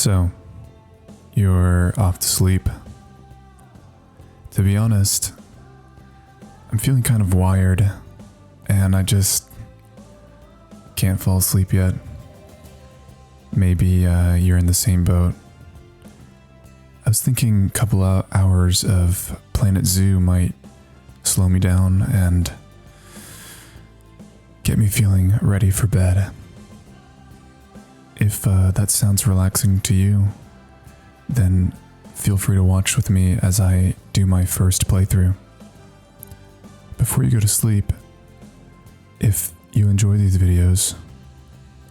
So, you're off to sleep. To be honest, I'm feeling kind of wired, and I just can't fall asleep yet. Maybe you're in the same boat. I was thinking a couple of hours of Planet Zoo might slow me down and get me feeling ready for bed. If that sounds relaxing to you, then feel free to watch with me as I do my first playthrough. Before you go to sleep, if you enjoy these videos,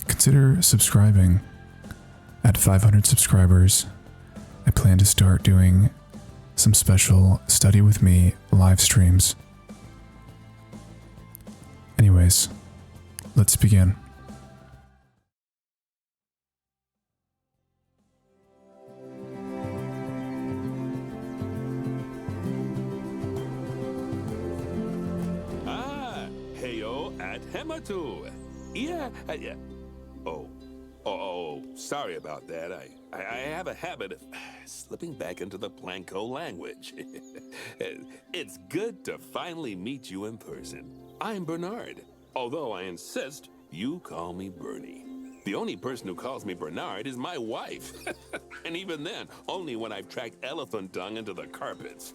consider subscribing. At 500 subscribers, I plan to start doing some special study with me live streams. Anyways, let's begin. Heyo at Hematu. Yeah. Oh, sorry about that. I have a habit of slipping back into the Planko language. It's good to finally meet you in person. I'm Bernard, although I insist you call me Bernie. The only person who calls me Bernard is my wife. And even then, only when I've tracked elephant dung into the carpets.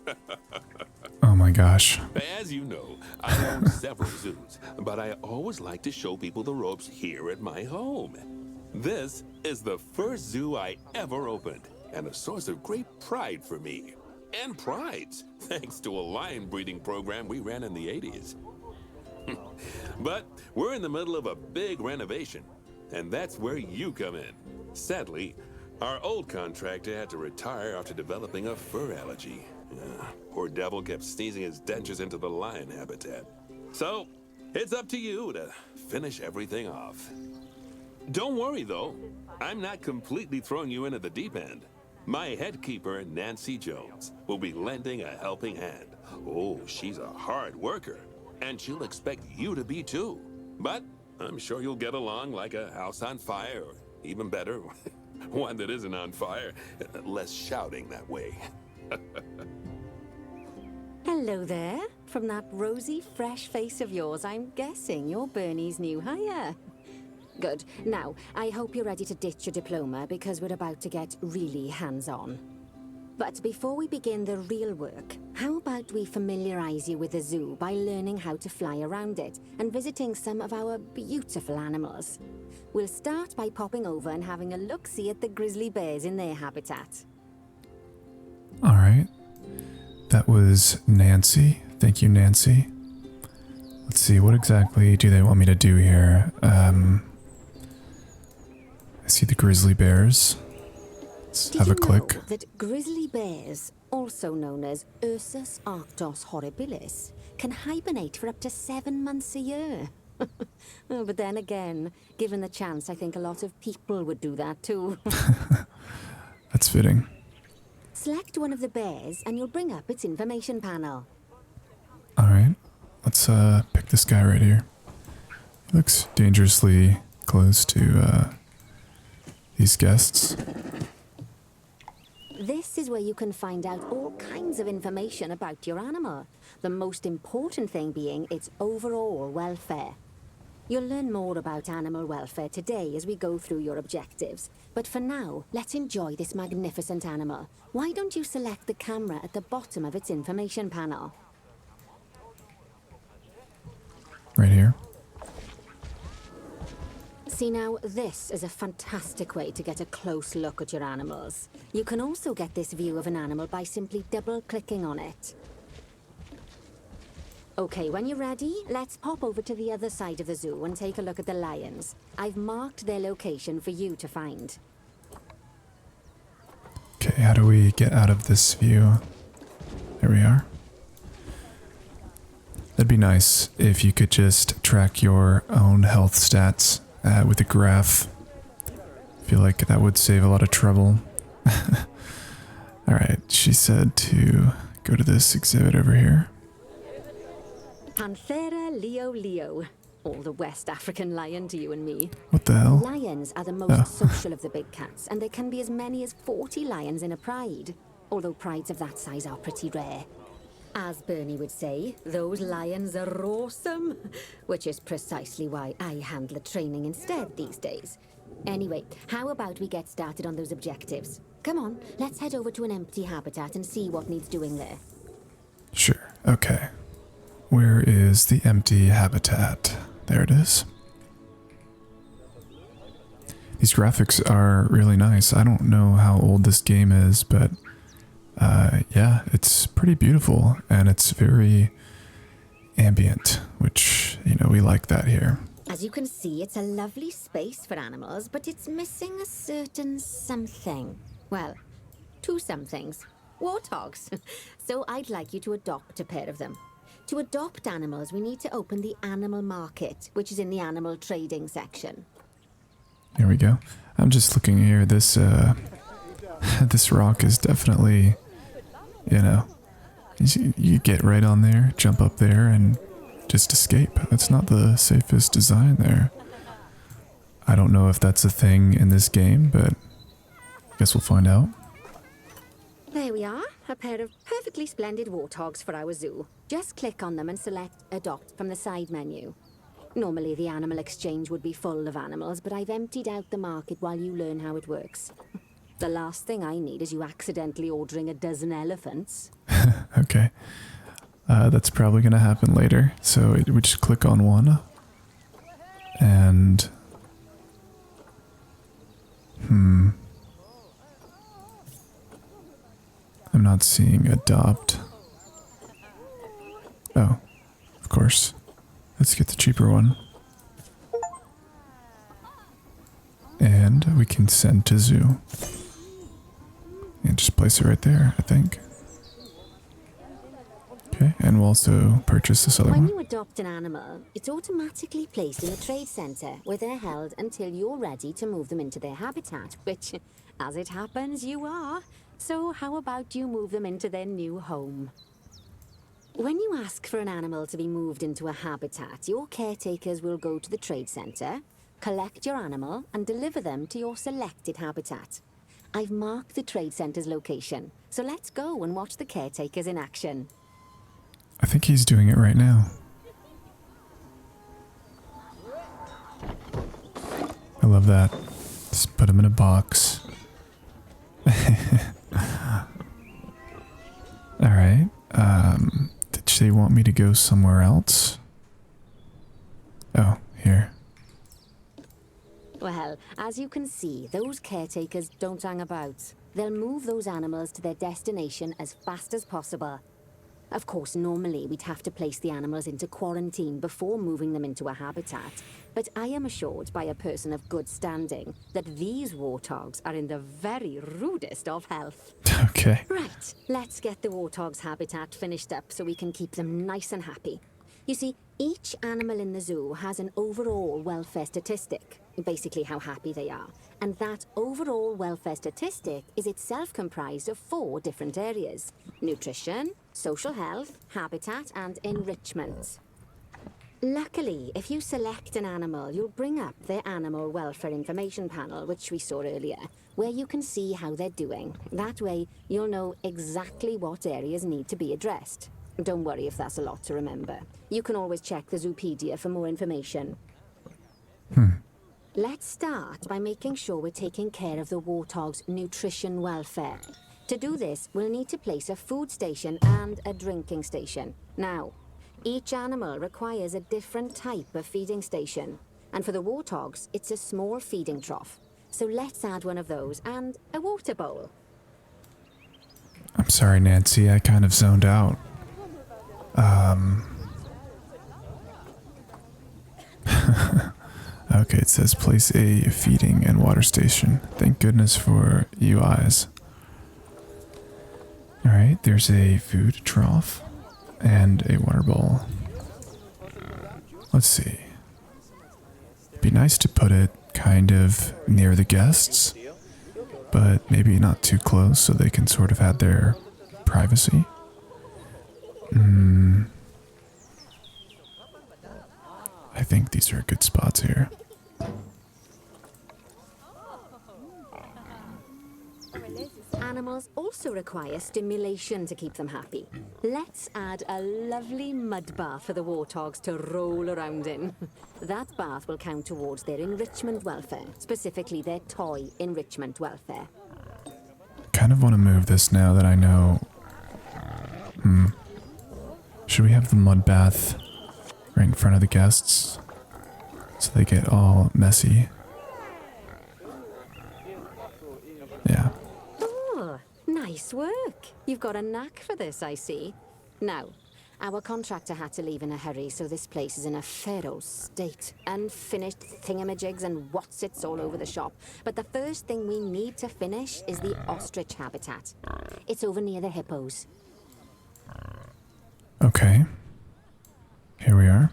Oh my gosh. As you know, I own several zoos, but I always like to show people the ropes here at my home. This is the first zoo I ever opened, and a source of great pride for me. And prides, thanks to a lion breeding program we ran in the 80s. But we're in the middle of a big renovation, and that's where you come in. Sadly, our old contractor had to retire after developing a fur allergy. Poor devil kept sneezing his dentures into the lion habitat. So, it's up to you to finish everything off. Don't worry, though. I'm not completely throwing you into the deep end. My head keeper, Nancy Jones, will be lending a helping hand. Oh, she's a hard worker, and she'll expect you to be too. But I'm sure you'll get along like a house on fire, or even better, one that isn't on fire. Less shouting that way. Hello there. From that rosy, fresh face of yours, I'm guessing you're Bernie's new hire. Good. Now, I hope you're ready to ditch your diploma because we're about to get really hands-on. But before we begin the real work, how about we familiarize you with the zoo by learning how to fly around it and visiting some of our beautiful animals. We'll start by popping over and having a look-see at the grizzly bears in their habitat. All right. That was Nancy. Thank you, Nancy. Let's see, what exactly do they want me to do here? I see the grizzly bears. Let's have a click. Did you know that grizzly bears, also known as Ursus arctos horribilis, can hibernate for up to 7 months a year? Oh, but then again, given the chance, I think a lot of people would do that too. That's fitting. Select one of the bears and you'll bring up its information panel. All right, let's pick this guy right here. He looks dangerously close to these guests. This is where you can find out all kinds of information about your animal. The most important thing being its overall welfare. You'll learn more about animal welfare today as we go through your objectives. But for now, let's enjoy this magnificent animal. Why don't you select the camera at the bottom of its information panel? Right here. See now, this is a fantastic way to get a close look at your animals. You can also get this view of an animal by simply double-clicking on it. Okay, when you're ready, let's pop over to the other side of the zoo and take a look at the lions. I've marked their location for you to find. Okay, how do we get out of this view? There we are. That'd be nice if you could just track your own health stats with a graph. I feel like that would save a lot of trouble. Alright, she said to go to this exhibit over here. Panthera leo leo, All the West African lion to you and me. What the hell? Lions are the most social of the big cats, and there can be as many as 40 lions in a pride. Although prides of that size are pretty rare. As Bernie would say, those lions are awesome. Which is precisely why I handle training instead these days. Anyway, how about we get started on those objectives? Come on, let's head over to an empty habitat and see what needs doing there. Sure, okay. Where is the empty habitat? There it is. These graphics are really nice. I don't know how old this game is, but yeah, it's pretty beautiful and it's very ambient, which, you know, we like that here. As you can see, it's a lovely space for animals, but it's missing a certain something. Well, two somethings. Warthogs. So I'd like you to adopt a pair of them. To adopt animals, we need to open the animal market, which is in the animal trading section. Here we go. I'm just looking here. This this rock is definitely, you know, you get right on there, jump up there, and just escape. That's not the safest design there. I don't know if that's a thing in this game, but I guess we'll find out. There we are, a pair of perfectly splendid warthogs for our zoo. Just click on them and select Adopt from the side menu. Normally the animal exchange would be full of animals, but I've emptied out the market while you learn how it works. The last thing I need is you accidentally ordering a dozen elephants. Okay. That's probably going to happen later. So we just click on one. And... I'm not seeing adopt. Oh, of course. Let's get the cheaper one. And we can send to zoo. And just place it right there, I think. Okay, and we'll also purchase this other When one. you adopt an animal, it's automatically placed in a trade centre where they're held until you're ready to move them into their habitat, which, as it happens, you are. So how about you move them into their new home? When you ask for an animal to be moved into a habitat, your caretakers will go to the trade centre, collect your animal, and deliver them to your selected habitat. I've marked the trade centre's location, so let's go and watch the caretakers in action. I think he's doing it right now. I love that. Just put him in a box. Alright. Did they want me to go somewhere else? Oh, here. Well, as you can see, those caretakers don't hang about. They'll move those animals to their destination as fast as possible. Of course, normally we'd have to place the animals into quarantine before moving them into a habitat. But I am assured by a person of good standing that these warthogs are in the very rudest of health. Okay. Right, let's get the warthog's habitat finished up so we can keep them nice and happy. You see, each animal in the zoo has an overall welfare statistic, basically how happy they are. And that overall welfare statistic is itself comprised of 4 different areas: nutrition, social health, habitat, and enrichment. Luckily, if you select an animal, you'll bring up their animal welfare information panel, which we saw earlier, where you can see how they're doing. That way, you'll know exactly what areas need to be addressed. Don't worry if that's a lot to remember. You can always check the Zoopedia for more information. Let's start by making sure we're taking care of the warthog's nutrition welfare. To do this, we'll need to place a food station and a drinking station. Now, each animal requires a different type of feeding station. And for the warthogs, it's a small feeding trough. So let's add one of those and a water bowl. I'm sorry, Nancy. I kind of zoned out. Okay, it says place a feeding and water station. Thank goodness for UIs. Alright, there's a food trough and a water bowl. Let's see. It'd be nice to put it kind of near the guests, but maybe not too close so they can sort of have their privacy. I think these are good spots here. Animals also require stimulation to keep them happy. Let's add a lovely mud bath for the warthogs to roll around in. That bath will count towards their enrichment welfare, specifically their toy enrichment welfare. Kind of want to move this now that I know. Should we have the mud bath right in front of the guests so they get all messy? Yeah. Oh, nice work. You've got a knack for this, I see. Now, our contractor had to leave in a hurry, so this place is in a fair old state. Unfinished thingamajigs and whatsits all over the shop. But the first thing we need to finish is the ostrich habitat. It's over near the hippos. Okay. Here we are.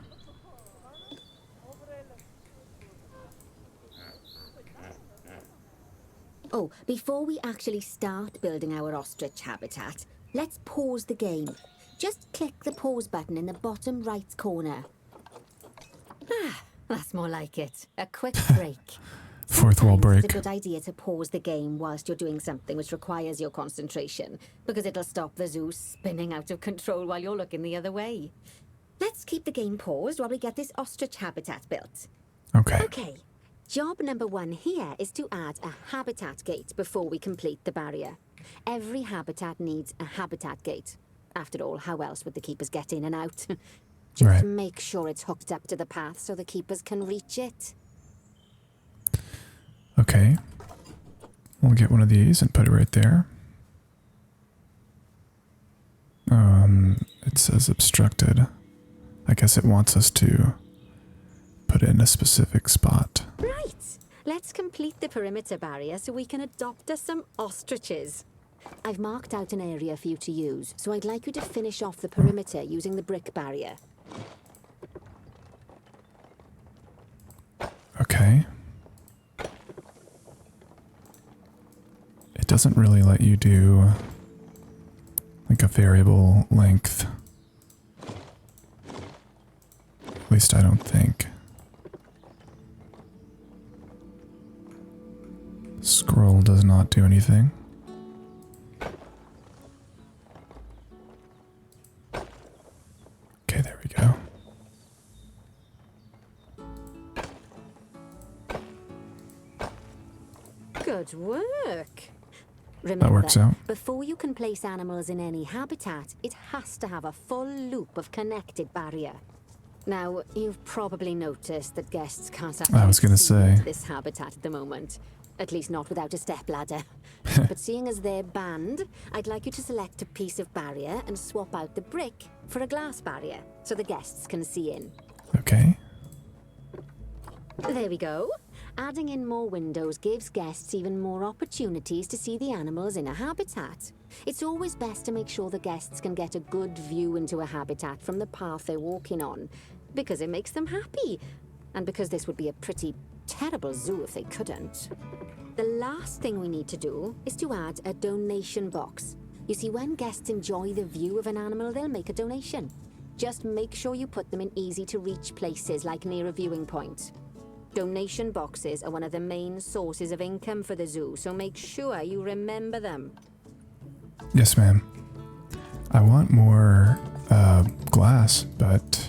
Oh, before we actually start building our ostrich habitat, let's pause the game. Just click the pause button in the bottom right corner. Ah, that's more like it. A quick break. Fourth wall Sometimes break. It's a good idea to pause the game whilst you're doing something which requires your concentration, because it'll stop the zoo spinning out of control while you're looking the other way. Let's keep the game paused while we get this ostrich habitat built. Okay. Okay, job number 1 here is to add a habitat gate before we complete the barrier. Every habitat needs a habitat gate. After all, how else would the keepers get in and out? Just Right. make sure it's hooked up to the path so the keepers can reach it. Okay. We'll get one of these and put it right there. It says obstructed. I guess it wants us to put it in a specific spot. Right, let's complete the perimeter barrier so we can adopt us some ostriches. I've marked out an area for you to use, so I'd like you to finish off the perimeter using the brick barrier. Okay. It doesn't really let you do like a variable length. At least I don't think. Scroll does not do anything. Okay, there we go. Good work. Remember, That works out. before you can place animals in any habitat, it has to have a full loop of connected barrier. Now, you've probably noticed that guests can't I was gonna see say. into this habitat at the moment. At least not without a stepladder. But seeing as they're banned, I'd like you to select a piece of barrier and swap out the brick for a glass barrier, so the guests can see in. Okay. There we go. Adding in more windows gives guests even more opportunities to see the animals in a habitat. It's always best to make sure the guests can get a good view into a habitat from the path they're walking on, because it makes them happy, and because this would be a pretty terrible zoo if they couldn't. The last thing we need to do is to add a donation box. You see, when guests enjoy the view of an animal, they'll make a donation. Just make sure you put them in easy-to-reach places, like near a viewing point. Donation boxes are one of the main sources of income for the zoo, so make sure you remember them. Yes, ma'am. I want more glass, but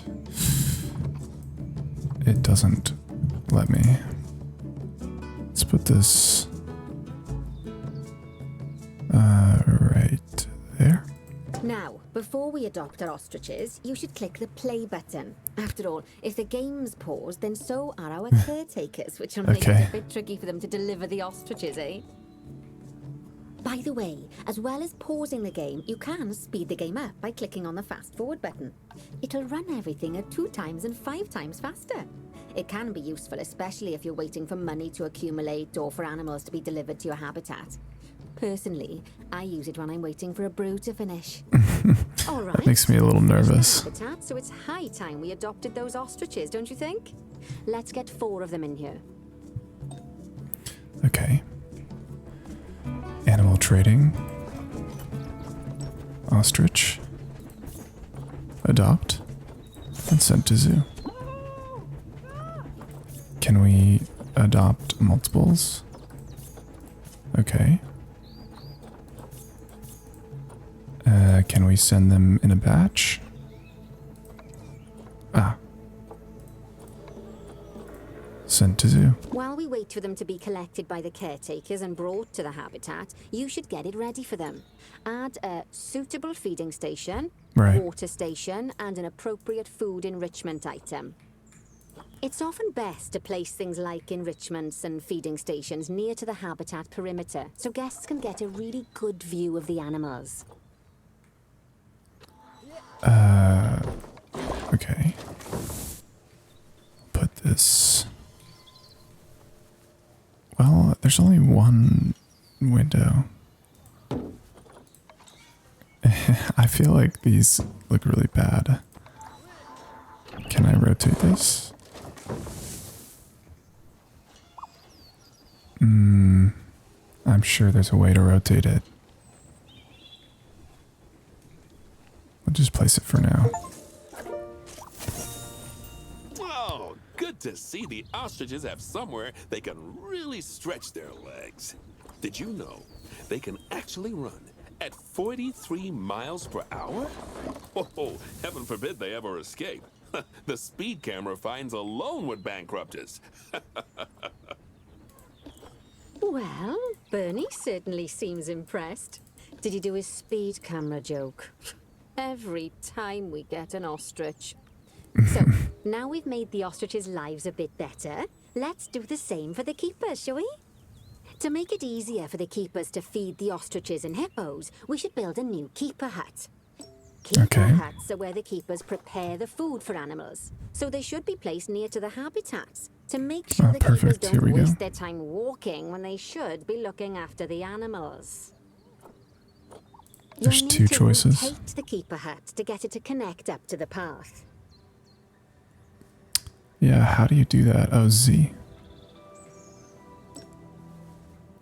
it doesn't let me. Let's put this right there. Now, before we adopt our ostriches, you should click the play button. After all, if the game's paused, then so are our caretakers, which will make Okay. it a bit tricky for them to deliver the ostriches, eh? By the way, as well as pausing the game, you can speed the game up by clicking on the fast forward button. It'll run everything at 2 times and 5 times faster. It can be useful, especially if you're waiting for money to accumulate or for animals to be delivered to your habitat. Personally, I use it when I'm waiting for a brew to finish. All right. Makes me a little nervous. Habitat, so it's high time we adopted those ostriches, don't you think? Let's get 4 of them in here. Okay. Animal trading. Ostrich. Adopt. And sent to zoo. Can we adopt multiples? Okay. Can we send them in a batch? Ah. Sent to zoo. While we wait for them to be collected by the caretakers and brought to the habitat, you should get it ready for them. Add a suitable feeding station, Right. water station, and an appropriate food enrichment item. It's often best to place things like enrichments and feeding stations near to the habitat perimeter, so guests can get a really good view of the animals. Okay. Put this... Well, there's only one window. I feel like these look really bad. Can I rotate this? I'm sure there's a way to rotate it. I'll just place it for now. Oh, good to see the ostriches have somewhere they can really stretch their legs. Did you know they can actually run at 43 miles per hour? Oh, heaven forbid they ever escape. The speed camera fines alone would bankrupt us. Well, Bernie certainly seems impressed. Did he do his speed camera joke? Every time we get an ostrich. So, now we've made the ostriches' lives a bit better, let's do the same for the keepers, shall we? To make it easier for the keepers to feed the ostriches and hippos, we should build a new keeper hut. Keeper Okay. huts are where the keepers prepare the food for animals, so they should be placed near to the habitats to make sure Oh, the keepers perfect. Here don't we go. waste their time walking when they should be looking after the animals. There's You'll two need to choices. rotate the keeper hut to get it to connect up to the path. Yeah, how do you do that? Oh, Z.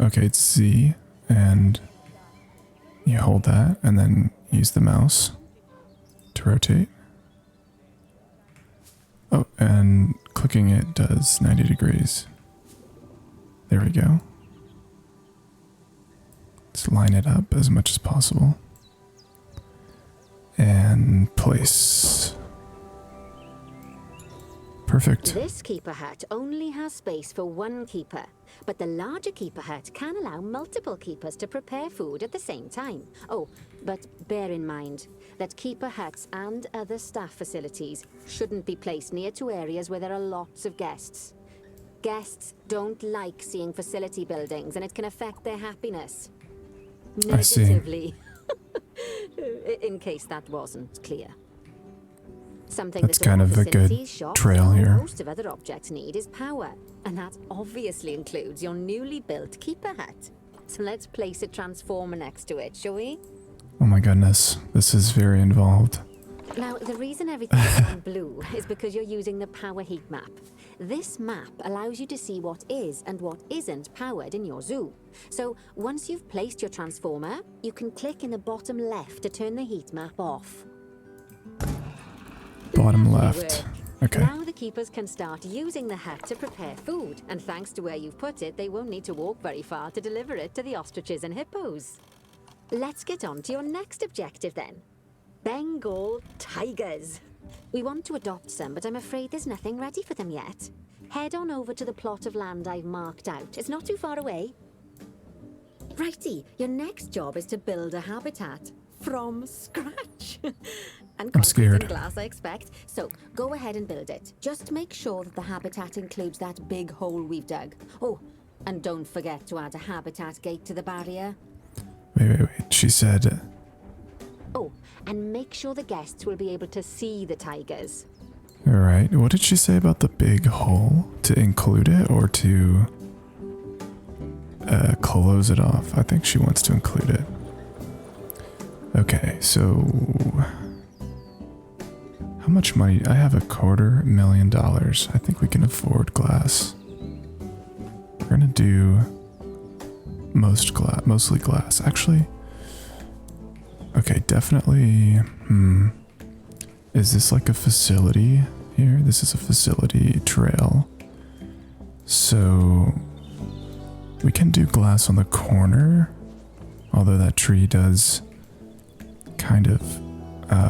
Okay, it's Z, and you hold that, and then use the mouse to rotate. Oh, and clicking it does 90 degrees. There we go. Let's line it up as much as possible. And place. Perfect. This keeper hut only has space for one keeper, but the larger keeper hut can allow multiple keepers to prepare food at the same time. Oh, but bear in mind that keeper huts and other staff facilities shouldn't be placed near to areas where there are lots of guests. Guests don't like seeing facility buildings, and it can affect their happiness. I see. Negatively. In case that wasn't clear. Something That's that all kind of a good facilities, shops, trail and here. most of other objects need is power, and that obviously includes your newly built keeper hut. So let's place a transformer next to it, shall we? Oh my goodness, this is very involved. Now, the reason everything is on blue is because you're using the power heat map. This map allows you to see what is and what isn't powered in your zoo. So once you've placed your transformer, you can click in the bottom left to turn the heat map off. Bottom Lovely left. work. Okay. Now the keepers can start using the hut to prepare food, and thanks to where you've put it, they won't need to walk very far to deliver it to the ostriches and hippos. Let's get on to your next objective then. Bengal tigers. We want to adopt some, but I'm afraid there's nothing ready for them yet. Head on over to the plot of land I've marked out. It's not too far away. Righty, your next job is to build a habitat from scratch. And concrete scared. and glass, I expect. So go ahead and build it. Just make sure that the habitat includes that big hole we've dug. Oh, and don't forget to add a habitat gate to the barrier. Wait. She said, Oh, and make sure the guests will be able to see the tigers. all right. What did she say about the big hole? To include it or to close it off? I think she wants to include it. Okay, so how much money? I have $250,000. I think we can afford glass. We're gonna do mostly glass. Actually, okay, definitely. Is this like a facility here? This is a facility trail. So we can do glass on the corner, although that tree does kind of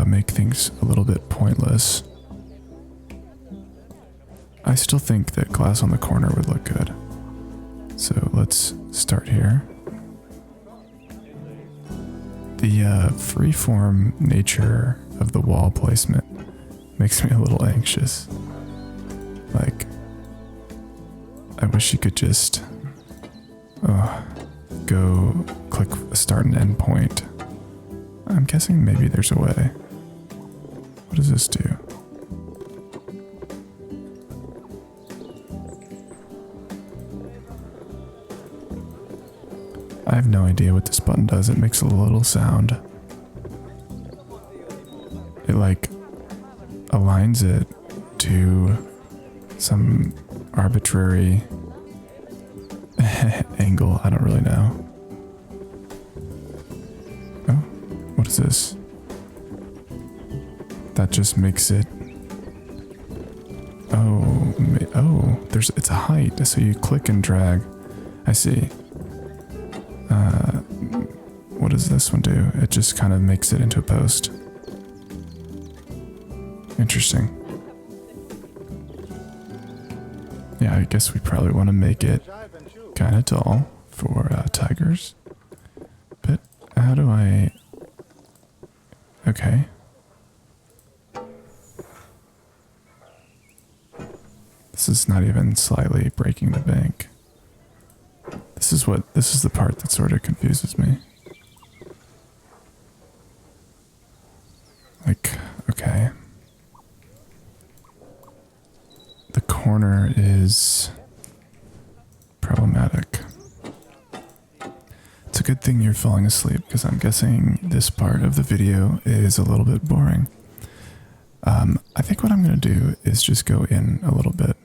make things a little bit pointless. I still think that glass on the corner would look good. So let's start here. The freeform nature of the wall placement makes me a little anxious. Like, I wish you could just go click a start and end point. I'm guessing maybe there's a way. What does this do? I have no idea what this button does. It makes a little sound. It like aligns it to some arbitrary angle. I don't really know. Oh, what is this? That just makes it. Oh, it's a height. So you click and drag. I see. What does this one do? It just kind of makes it into a post. Interesting. Yeah, I guess we probably want to make it kind of tall for tigers. But how do I... Okay. This is not even slightly breaking the bank. This is the part that sort of confuses me. Like, okay. The corner is problematic. It's a good thing you're falling asleep, because I'm guessing this part of the video is a little bit boring. I think what I'm going to do is just go in a little bit.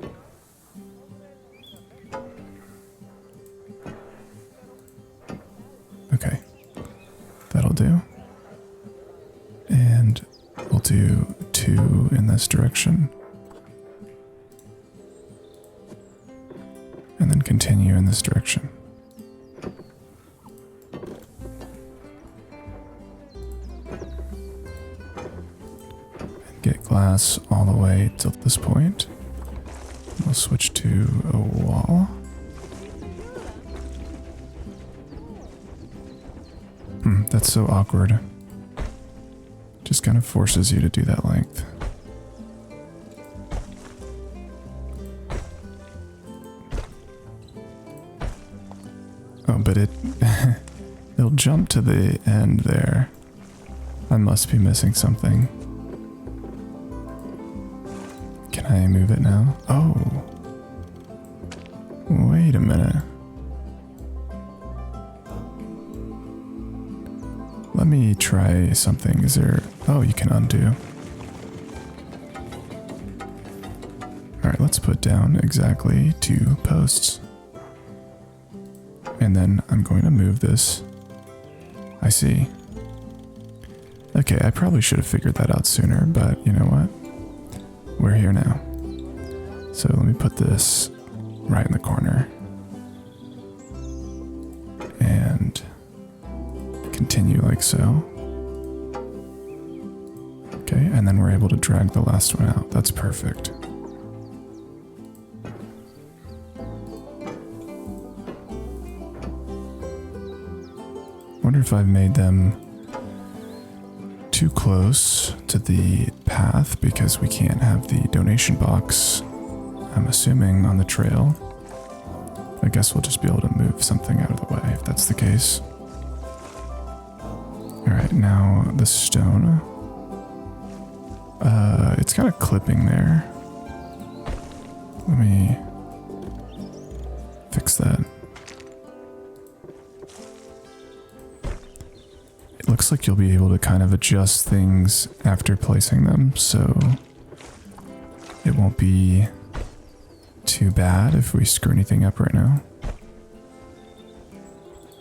Okay, that'll do. And we'll do 2 in this direction. And then continue in this direction. And get glass all the way till this point. We'll switch to a wall. That's so awkward. Just kind of forces you to do that length. Oh, but it'll jump to the end there. I must be missing something. Can I move it now? Oh. Wait a minute. Let me try something. Is there... Oh, you can undo. Alright, let's put down exactly 2 posts. And then I'm going to move this. I see. Okay, I probably should have figured that out sooner, but you know what? We're here now. So let me put this right in the corner. And continue like so. Okay, and then we're able to drag the last one out. That's perfect. Wonder if I've made them too close to the path because we can't have the donation box, I'm assuming, on the trail. I guess we'll just be able to move something out of the way if that's the case. Alright, now the stone. It's kind of clipping there. Let me fix that. It looks like you'll be able to kind of adjust things after placing them, so it won't be too bad if we screw anything up right now.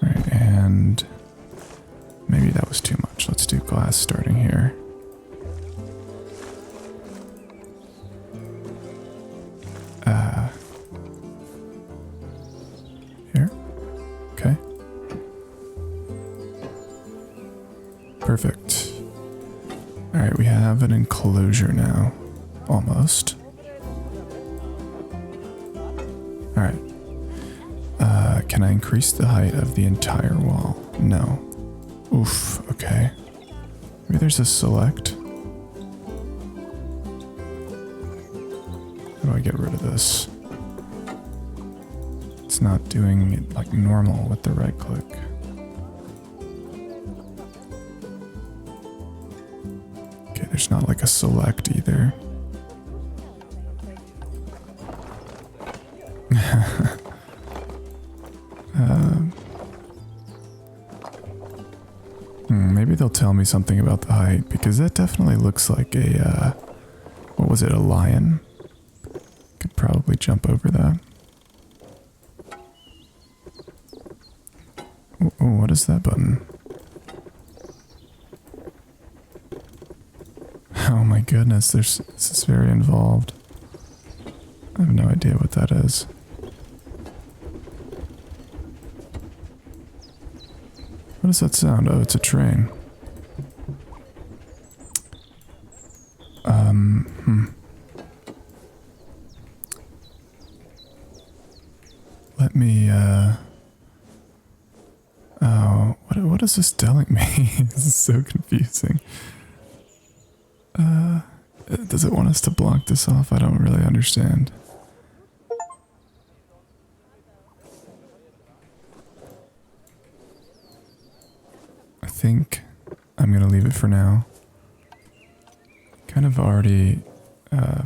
Alright, and maybe that was too much. Let's do glass starting here. Perfect. Alright, we have an enclosure now. Almost. Alright. Can I increase the height of the entire wall? No. Oof, okay. Maybe there's a select. How do I get rid of this? It's not doing it like normal with the right click. Okay, there's not like a select either. Maybe they'll tell me something about the height, because that definitely looks like a, what was it, a lion? Could probably jump over that. Oh, what is that button? Oh my goodness, this is very involved. I have no idea what that is. What does that sound? Oh, it's a train. Let me, oh, what is this telling me? This is so confusing. Does it want us to block this off? I don't really understand. I think I'm gonna leave it for now. Kind of already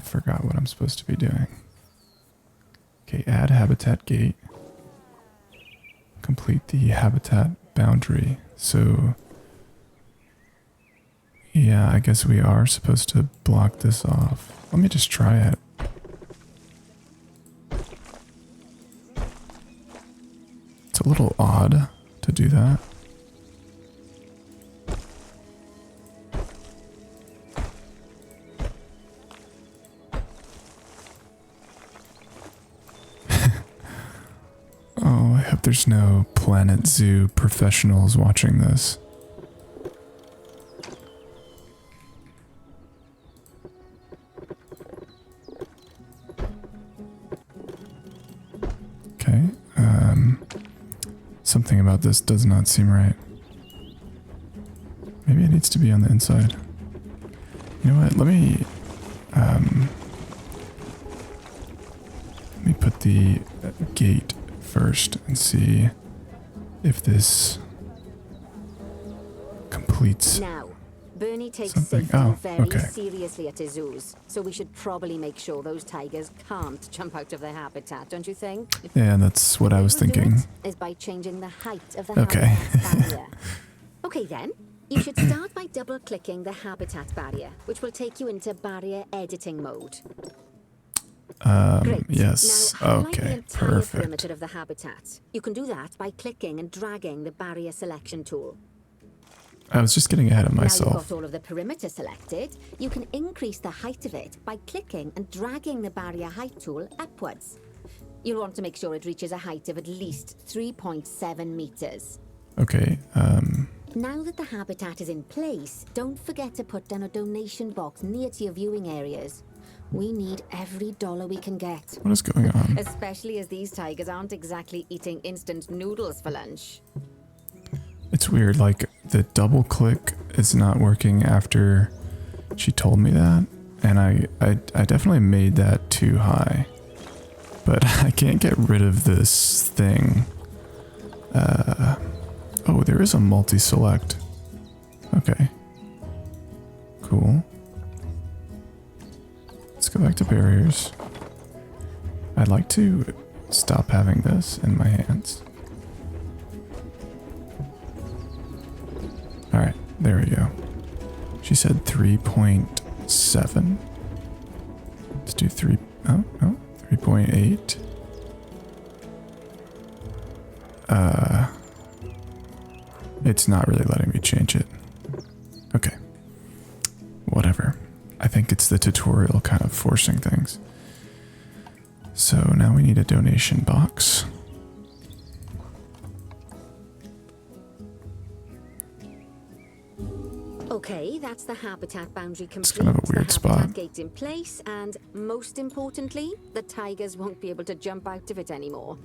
forgot what I'm supposed to be doing. Okay, add habitat gate. Complete the habitat boundary. So, yeah, I guess we are supposed to block this off. Let me just try it. It's a little odd to do that. Oh, I hope there's no Planet Zoo professionals watching this. Okay, something about this does not seem right. Maybe it needs to be on the inside. You know what, let me put the gate first and see if this completes. Now, Bernie takes Something- safety oh, very okay. seriously at his zoos, so we should probably make sure those tigers can't jump out of their habitat, don't you think? Yeah, that's what I was The way we'll do thinking. it is by changing the height of the Okay. habitat barrier. Okay then, you should start by double-clicking the habitat barrier, which will take you into barrier editing mode. Great. Yes, Now, highlight the okay, entire perfect. perimeter of the habitat. You can do that by clicking and dragging the barrier selection tool. I was just getting ahead of Now myself. you've got all of the perimeter selected, you can increase the height of it by clicking and dragging the barrier height tool upwards. You'll want to make sure it reaches a height of at least 3.7 meters. Okay, Now that the habitat is in place, don't forget to put down a donation box near to your viewing areas. We need every dollar we can get. what is going on? Especially as these tigers aren't exactly eating instant noodles for lunch. It's weird, like, the double click is not working after she told me that, and I definitely made that too high. But I can't get rid of this thing. Oh, there is a multi-select. Okay. Cool. Let's go back to barriers. I'd like to stop having this in my hands. Alright, there we go. She said 3.7. Let's do 3.8. It's not really letting me change it. Okay. Whatever. I think it's the tutorial kind of forcing things. So now we need a donation box. Okay, that's the habitat boundary complete. It's kind of a weird the spot. habitat gate's in place, and most importantly, the tigers won't be able to jump out of it anymore.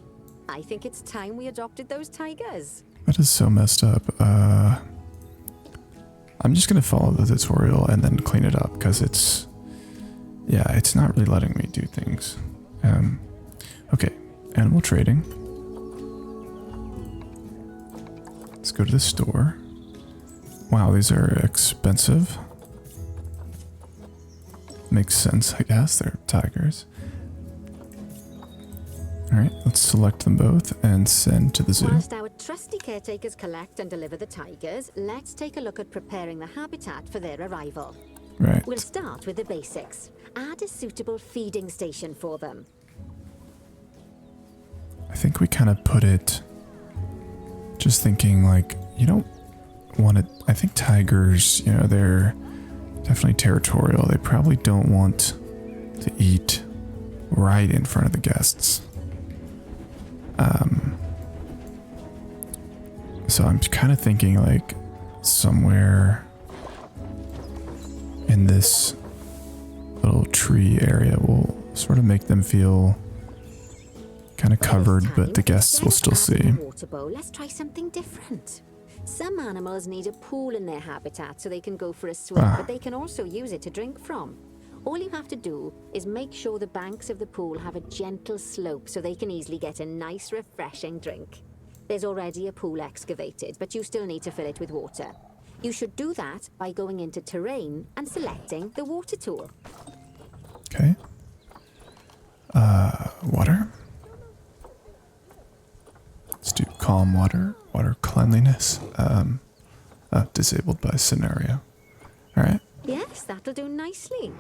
I think it's time we adopted those tigers. That is so messed up. I'm just gonna follow the tutorial and then clean it up because it's not really letting me do things. Okay, animal trading. Let's go to the store. Wow, these are expensive. Makes sense, I guess. They're tigers. Alright, let's select them both and send to the zoo. Whilst our trusty caretakers collect and deliver the tigers, let's take a look at preparing the habitat for their arrival. Right. We'll start with the basics. Add a suitable feeding station for them. I think we kind of put it just thinking like, you don't want to, I think tigers, you know, they're definitely territorial. They probably don't want to eat right in front of the guests. So I'm kind of thinking like somewhere in this little tree area will sort of make them feel kind of covered, but the guests will still see. Water bowl, let's try something different. Some animals need a pool in their habitat so they can go for a swim, but they can also use it to drink from. All you have to do is make sure the banks of the pool have a gentle slope so they can easily get a nice, refreshing drink. There's already a pool excavated, but you still need to fill it with water. You should do that by going into terrain and selecting the water tool. Okay. Water. Let's do calm water, water cleanliness, disabled by scenario. All right. Yes, that'll do nicely.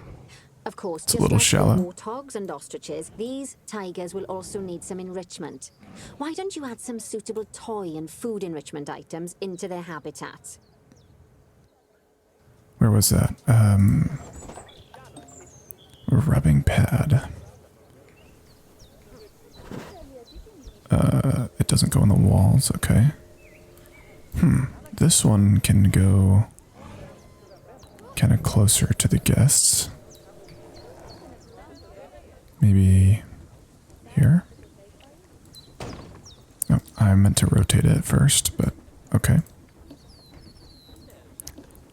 Of course, It's a just little like shallow. warthogs and ostriches, these tigers will also need some enrichment. Why don't you add some suitable toy and food enrichment items into their habitat? Where was that? Rubbing pad. It doesn't go on the walls, okay. This one can go kind of closer to the guests. Maybe here? No, I meant to rotate it first, but okay.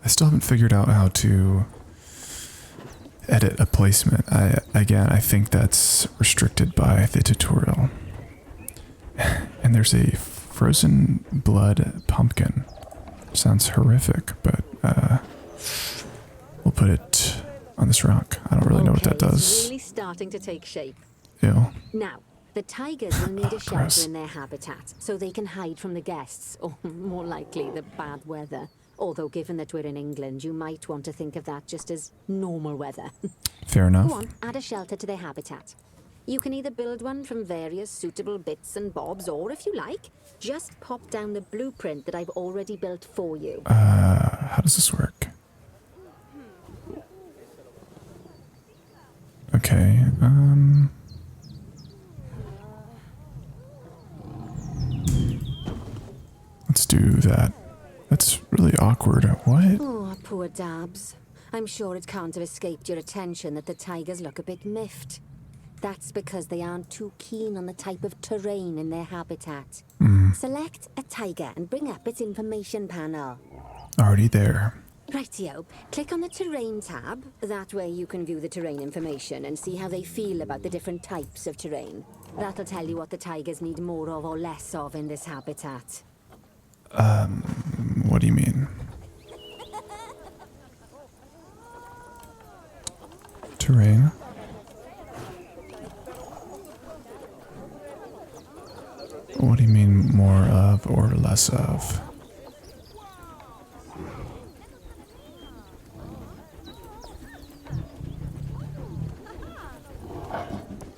I still haven't figured out how to edit a placement. I think that's restricted by the tutorial. And there's a frozen blood pumpkin. Sounds horrific, but we'll put it on this rock. I don't really know what that It's does. really starting to take shape. Ew. Now, the tigers will need a Gross. shelter in their habitat so they can hide from the guests, or more likely, the bad weather. Although, given that we're in England, you might want to think of that just as normal weather. Fair enough. Go on, add a shelter to their habitat. You can either build one from various suitable bits and bobs, or if you like, just pop down the blueprint that I've already built for you. How does this work? Okay, let's do that. That's really awkward. What? Oh, poor Dabs. I'm sure it can't have escaped your attention that the tigers look a bit miffed. That's because they aren't too keen on the type of terrain in their habitat. Select a tiger and bring up its information panel. Already there. Rightio. Click on the terrain tab. That way you can view the terrain information and see how they feel about the different types of terrain. That'll tell you what the tigers need more of or less of in this habitat. What do you mean? Terrain? What do you mean more of or less of?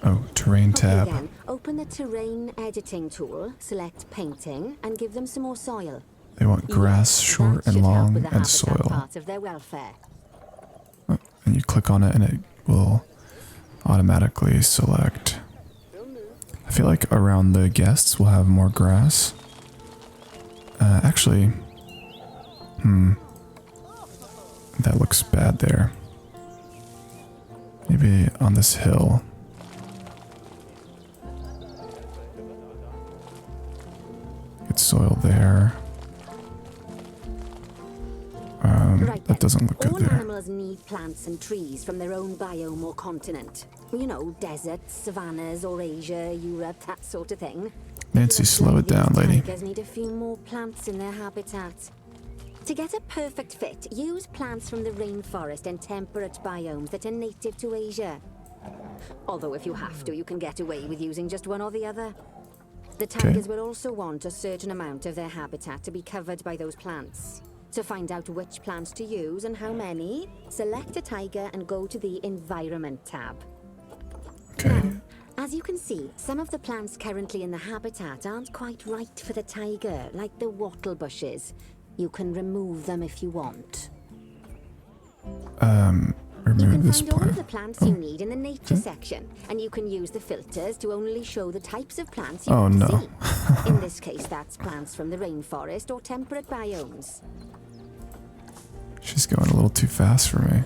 Oh, terrain tab. Okay then, open the terrain editing tool, select painting, and give them some more soil. They want grass, Yes, short that and should help long, with the and habitat soil. part of their welfare. Oh, and you click on it and it will automatically select. I feel like around the guests we'll have more grass. Actually, That looks bad there. Maybe on this hill. Get soil there. That doesn't look good All there. animals need plants and trees from their own biome or continent. You know, deserts, savannas, or Asia, Europe, that sort of thing. Nancy, Looks slow like it down, these lady. tigers need a few more plants in their habitat. To get a perfect fit, use plants from the rainforest and temperate biomes that are native to Asia. Although if you have to, you can get away with using just one or the other. The tigers will also want a certain amount of their habitat to be covered by those plants. To find out which plants to use and how many, select a tiger and go to the Environment tab. Okay. As you can see, some of the plants currently in the habitat aren't quite right for the tiger, like the wattle bushes. You can remove them if you want. You Remove can this find all of plant. the plants you need in the nature section, and you can use the filters to only show the types of plants you Oh, want to no. see. In this case, that's plants from the rainforest or temperate biomes. She's going a little too fast for me.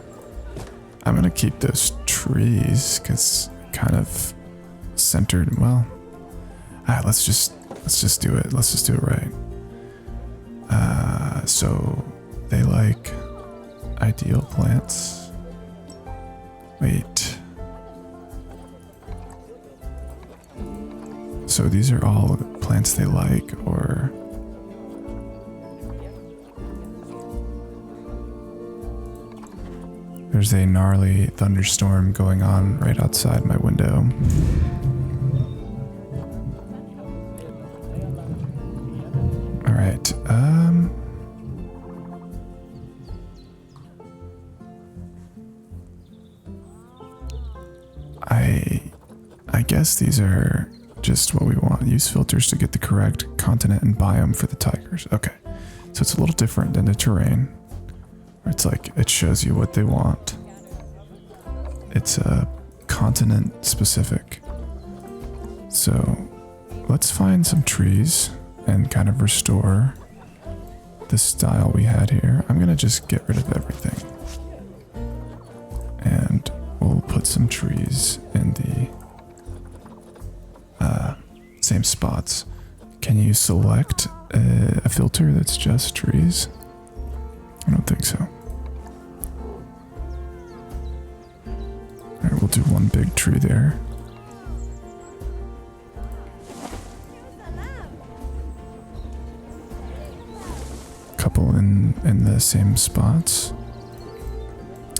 I'm gonna keep those trees because kind of centered. Well, let's just do it. Let's just do it right. So they like ideal plants. Wait. So these are all plants they like, or there's a gnarly thunderstorm going on right outside my window. All right. I guess these are just what we want. Use filters to get the correct continent and biome for the tigers. Okay. So it's a little different than the terrain. It's like it shows you what they want. It's continent specific. So let's find some trees and kind of restore the style we had here. I'm gonna just get rid of everything. And we'll put some trees in the same spots. Can you select a filter that's just trees? I don't think so. Alright, we'll do one big tree there. Couple in the same spots.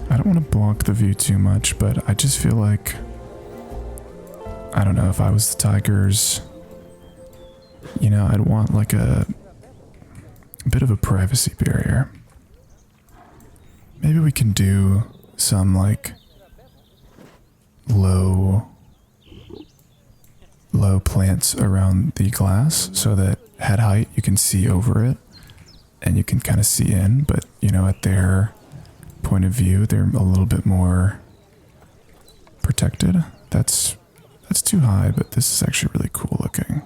I don't want to block the view too much, but I just feel like, I don't know, if I was the tigers, you know, I'd want like a bit of a privacy barrier. Maybe we can do some like low plants around the glass so that head height you can see over it and you can kind of see in, but you know, at their point of view they're a little bit more protected. That's too high, but this is actually really cool looking.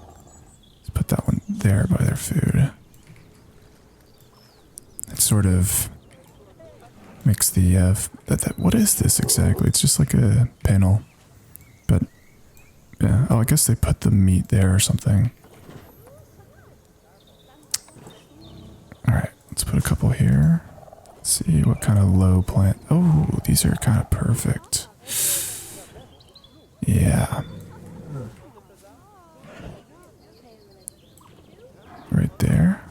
Let's put that one there by their food. It sort of makes the what is this exactly? It's just like a panel, but yeah. Oh, I guess they put the meat there or something. All right, let's put a couple here. Let's see what kind of low plant. Oh, these are kind of perfect. Yeah. Right there.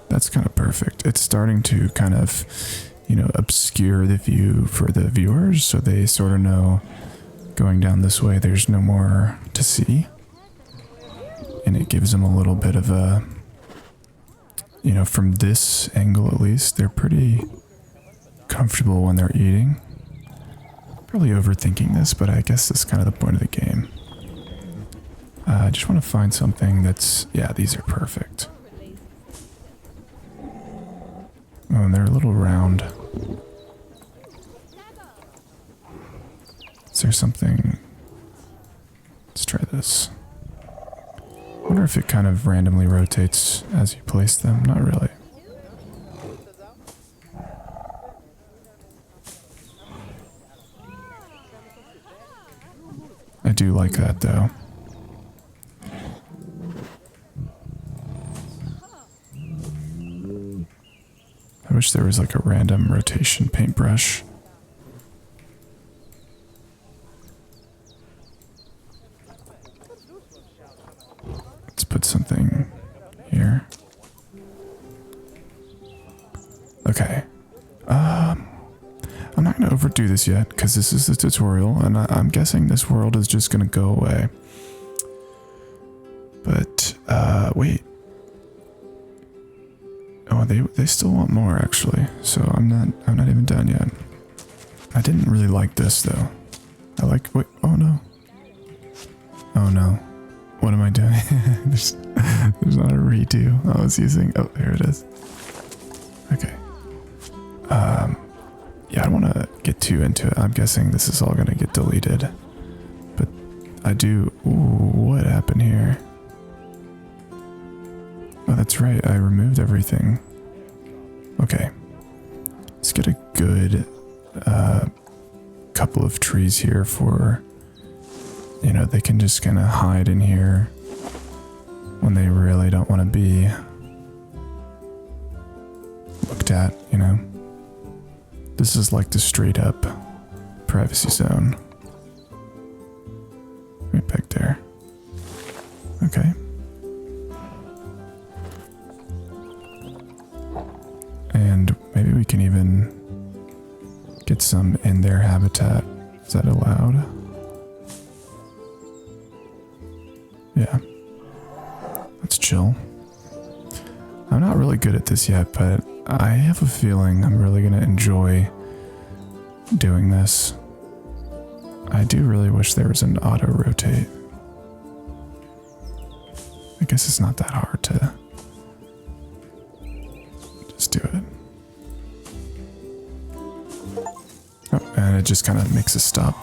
That's kind of perfect. It's starting to kind of, you know, obscure the view for the viewers, so they sort of know going down this way there's no more to see. And it gives them a little bit of a, you know, from this angle at least, they're pretty comfortable when they're eating. Probably overthinking this, but I guess that's kind of the point of the game. I just want to find something that's, yeah, these are perfect. Oh, and they're a little round. Is there something? Let's try this. I wonder if it kind of randomly rotates as you place them. Not really. I do like that though. I wish there was like a random rotation paintbrush. Let's put something here. Okay. I'm not going to overdo this yet because this is the tutorial and I'm guessing this world is just going to go away. But, wait. Oh, they still want more actually. So I'm not even done yet. I didn't really like this though. Wait, oh no. Oh no. What am I doing? there's not a redo I was using. Oh, there it is. Okay. Yeah, I don't want to get too into it. I'm guessing this is all going to get deleted. But I do... Ooh, what happened here? Oh, that's right. I removed everything. Okay. Let's get a good couple of trees here for... You know, they can just kind of hide in here when they really don't want to be looked at, you know. This is like the straight up privacy zone. Right back there. Okay. And maybe we can even get some in their habitat. Is that allowed? Yeah. Let's chill. I'm not really good at this yet, but I have a feeling I'm really going to enjoy doing this. I do really wish there was an auto rotate. I guess it's not that hard to just do it. Oh, and it just kind of makes a stop.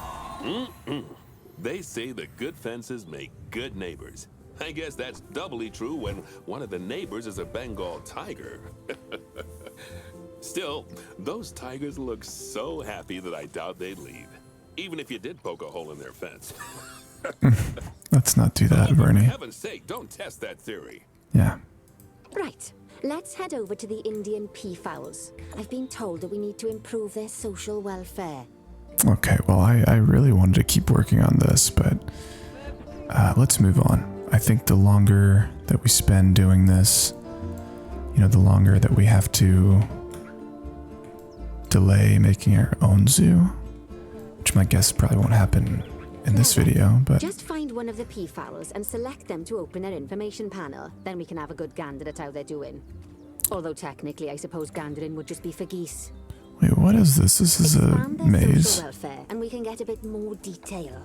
They say that good fences make good neighbors. I guess that's doubly true when one of the neighbors is a Bengal tiger. Still, those tigers look so happy that I doubt they'd leave, even if you did poke a hole in their fence. Let's not do that, Bernie. For heaven's sake, don't test that theory. Yeah. Right, let's head over to the Indian peafowls. I've been told that we need to improve their social welfare. Okay, well, I really wanted to keep working on this, but let's move on. I think the longer that we spend doing this, you know, the longer that we have to delay making our own zoo, which my guess probably won't happen in this video, but... Just find one of the peafowls and select them to open their information panel. Then we can have a good gander at how they're doing. Although technically, I suppose gandering would just be for geese. Wait, what is this? This is a maze. Social welfare, and we can get a bit more detail.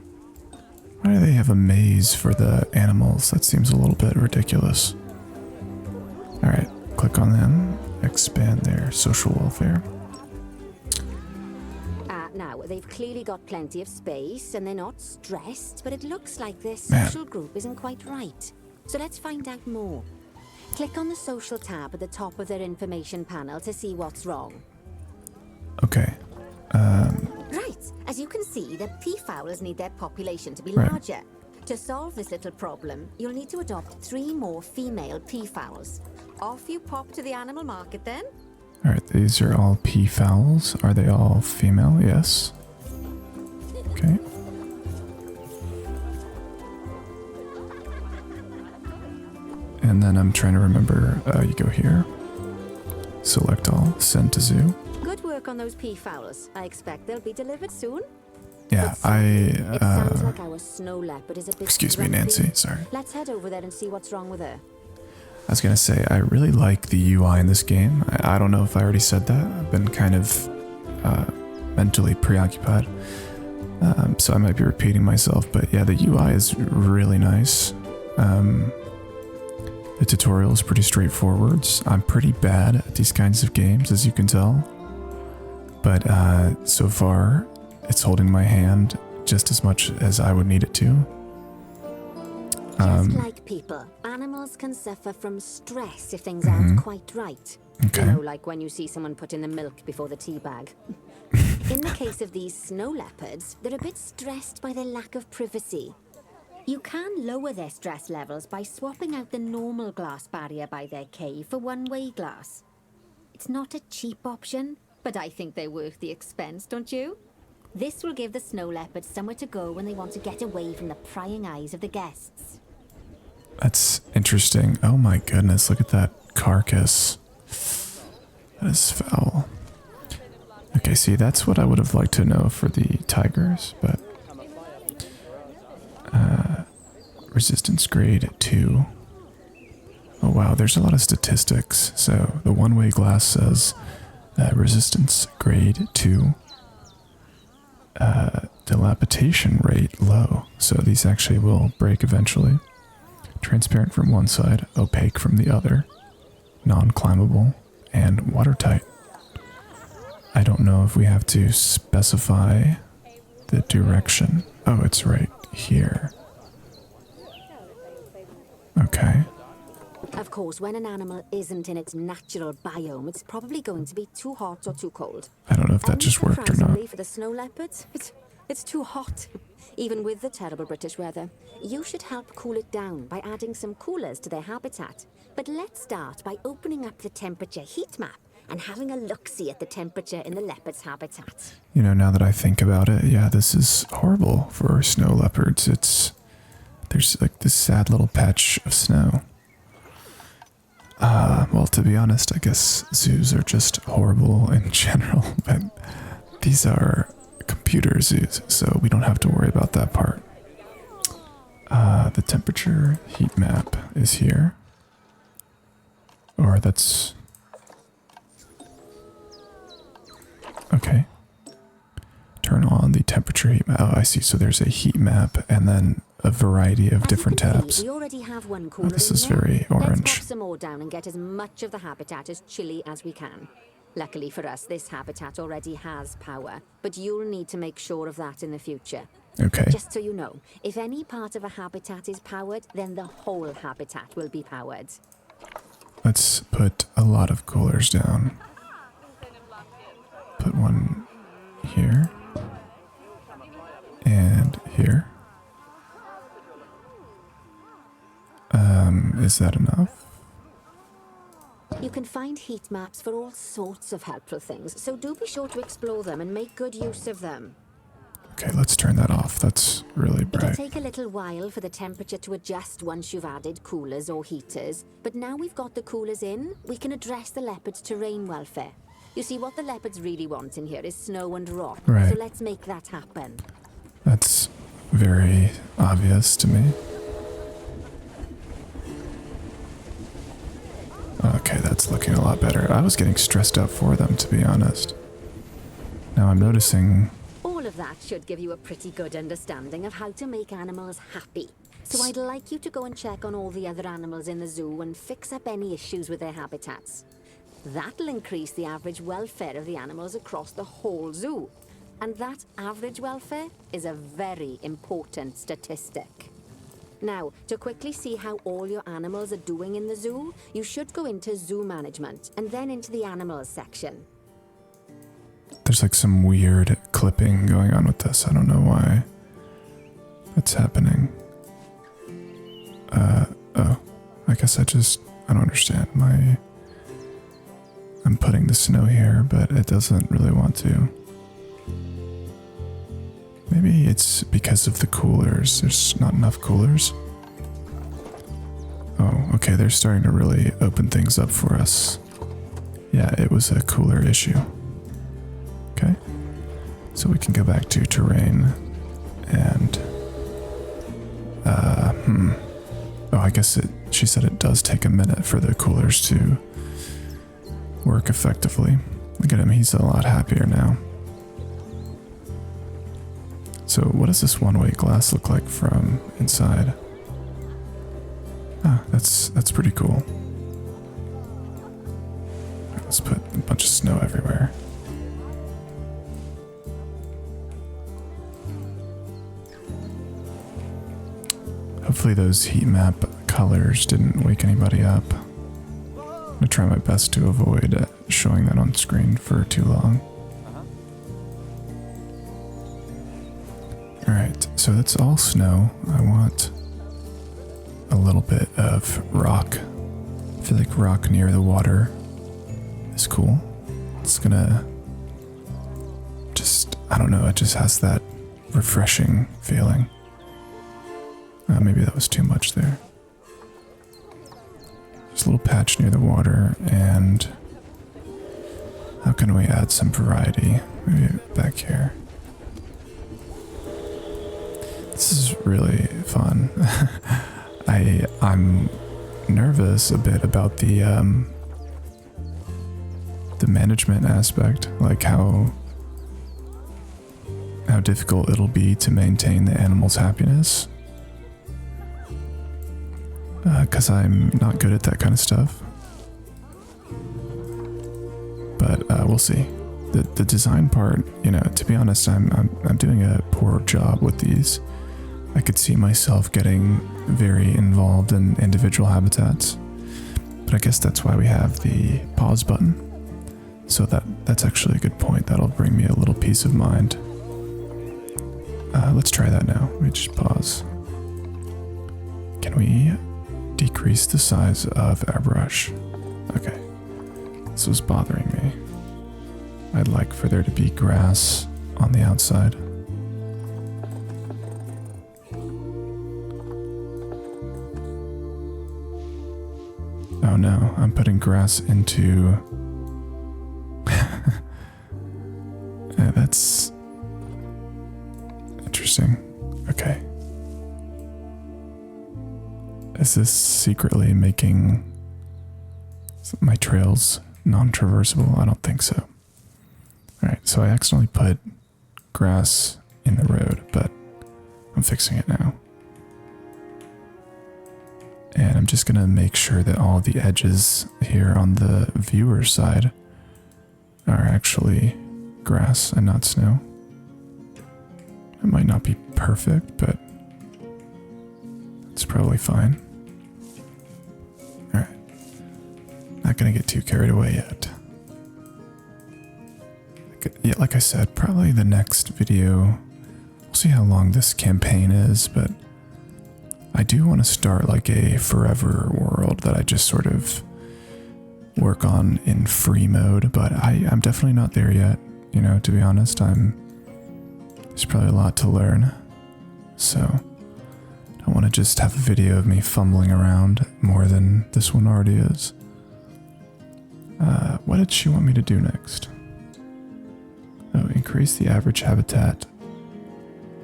Why do they have a maze for the animals? That seems a little bit ridiculous. Alright, click on them. Expand their social welfare. Now, they've clearly got plenty of space, and they're not stressed, but it looks like their Man. social group isn't quite right. So let's find out more. Click on the social tab at the top of their information panel to see what's wrong. Okay. Right, as you can see, the peafowls need their population to be Right. larger. To solve this little problem, you'll need to adopt 3 more female peafowls. Off you pop to the animal market then. Alright, these are all peafowls. Are they all female? Yes. Okay. And then I'm trying to remember, you go here. Select all, send to zoo. Good work on those peafowls. I expect they'll be delivered soon. Yeah, It sounds like our snow leopard is a bit excuse me, grumpy. Nancy, sorry. Let's head over there and see what's wrong with her. I was gonna say, I really like the UI in this game. I don't know if I already said that. I've been kind of mentally preoccupied. So I might be repeating myself, but yeah, the UI is really nice. The tutorial is pretty straightforward. I'm pretty bad at these kinds of games, as you can tell. But so far, it's holding my hand just as much as I would need it to. Just like people, animals can suffer from stress if things aren't quite right. Okay. You know, like when you see someone put in the milk before the tea bag. In the case of these snow leopards, they're a bit stressed by their lack of privacy. You can lower their stress levels by swapping out the normal glass barrier by their cave for one-way glass. It's not a cheap option, but I think they're worth the expense, don't you? This will give the snow leopards somewhere to go when they want to get away from the prying eyes of the guests. That's interesting. Oh my goodness, look at that carcass. That is foul. Okay, see, that's what I would have liked to know for the tigers, but... resistance grade 2. Oh wow, there's a lot of statistics. So the one-way glass says resistance grade 2. Dilapidation rate low. So these actually will break eventually. Transparent from one side, opaque from the other. Non-climbable, and watertight. I don't know if we have to specify the direction. Oh, it's right here. Okay. Of course, when an animal isn't in its natural biome, it's probably going to be too hot or too cold. I don't know if that just worked or not. Unsurprisingly, for the snow leopards, it's too hot. Even with the terrible British weather. You should help cool it down by adding some coolers to their habitat. But let's start by opening up the temperature heat map and having a look-see at the temperature in the leopard's habitat. You know, now that I think about it, yeah, this is horrible for snow leopards. There's like this sad little patch of snow. Well, to be honest, I guess zoos are just horrible in general, but these are computer zoos, so we don't have to worry about that part. The temperature heat map is here. Or that's... Okay. Turn on the temperature heat map. Oh, I see. So there's a heat map and then a variety of different tabs. We already have one cooler This in is there. very orange. Let's pop some more down and get as much of the habitat as chilly as we can. Luckily for us, this habitat already has power, but you'll need to make sure of that in the future. Okay. Just so you know, if any part of a habitat is powered, then the whole habitat will be powered. Let's put a lot of coolers down. Put one here. And here. Is that enough? You can find heat maps for all sorts of helpful things, so do be sure to explore them and make good use of them. Okay, let's turn that off. That's really It'll bright. take a little while for the temperature to adjust once you've added coolers or heaters, but now we've got the coolers in, we can address the leopard's terrain welfare. You see, what the leopards really want in here is snow and rock, Right. so let's make that happen. That's very obvious to me. Okay, that's looking a lot better. I was getting stressed out for them, to be honest. Now I'm noticing... All of that should give you a pretty good understanding of how to make animals happy. So I'd like you to go and check on all the other animals in the zoo and fix up any issues with their habitats. That'll increase the average welfare of the animals across the whole zoo. And that average welfare is a very important statistic. Now, to quickly see how all your animals are doing in the zoo, you should go into zoo management and then into the animals section. There's like some weird clipping going on with this. I don't know why that's happening. Oh, I guess I don't understand. I'm putting the snow here, but it doesn't really want to. Maybe it's because of the coolers. There's not enough coolers. Oh, okay, they're starting to really open things up for us. Yeah, it was a cooler issue. Okay, so we can go back to terrain and, oh, I guess she said it does take a minute for the coolers to work effectively. Look at him, he's a lot happier now. So what does this one-way glass look like from inside? Ah, that's pretty cool. Let's put a bunch of snow everywhere. Hopefully Hopefully those heat map colors didn't wake anybody up. I'm gonna try my best to avoid showing that on screen for too long. Alright, so that's all snow. I want a little bit of rock. I feel like rock near the water is cool. It's gonna just, I don't know, it just has that refreshing feeling. Maybe that was too much there. There's a little patch near the water, and how can we add some variety? Maybe back here. This is really fun. I'm nervous a bit about the management aspect, like how difficult it'll be to maintain the animal's happiness. Because I'm not good at that kind of stuff. But we'll see. The design part, you know, to be honest, I'm doing a poor job with these. I could see myself getting very involved in individual habitats. But I guess that's why we have the pause button. So that's actually a good point. That'll bring me a little peace of mind. Let's try that now. Let me just pause. Can we decrease the size of our brush? Okay. This was bothering me. I'd like for there to be grass on the outside. Oh no, I'm putting grass into... that's... interesting. Okay. Is this secretly making my trails non-traversable? I don't think so. Alright, so I accidentally put grass in the road, but I'm fixing it now. And I'm just going to make sure that all the edges here on the viewer side are actually grass and not snow. It might not be perfect, but it's probably fine. Alright. Not going to get too carried away yet. Yeah, like I said, probably the next video, we'll see how long this campaign is, but I do want to start like a forever world that I just sort of work on in free mode, but I'm definitely not there yet. You know, to be honest, there's probably a lot to learn. So I don't want to just have a video of me fumbling around more than this one already is. What did she want me to do next? Oh, increase the average habitat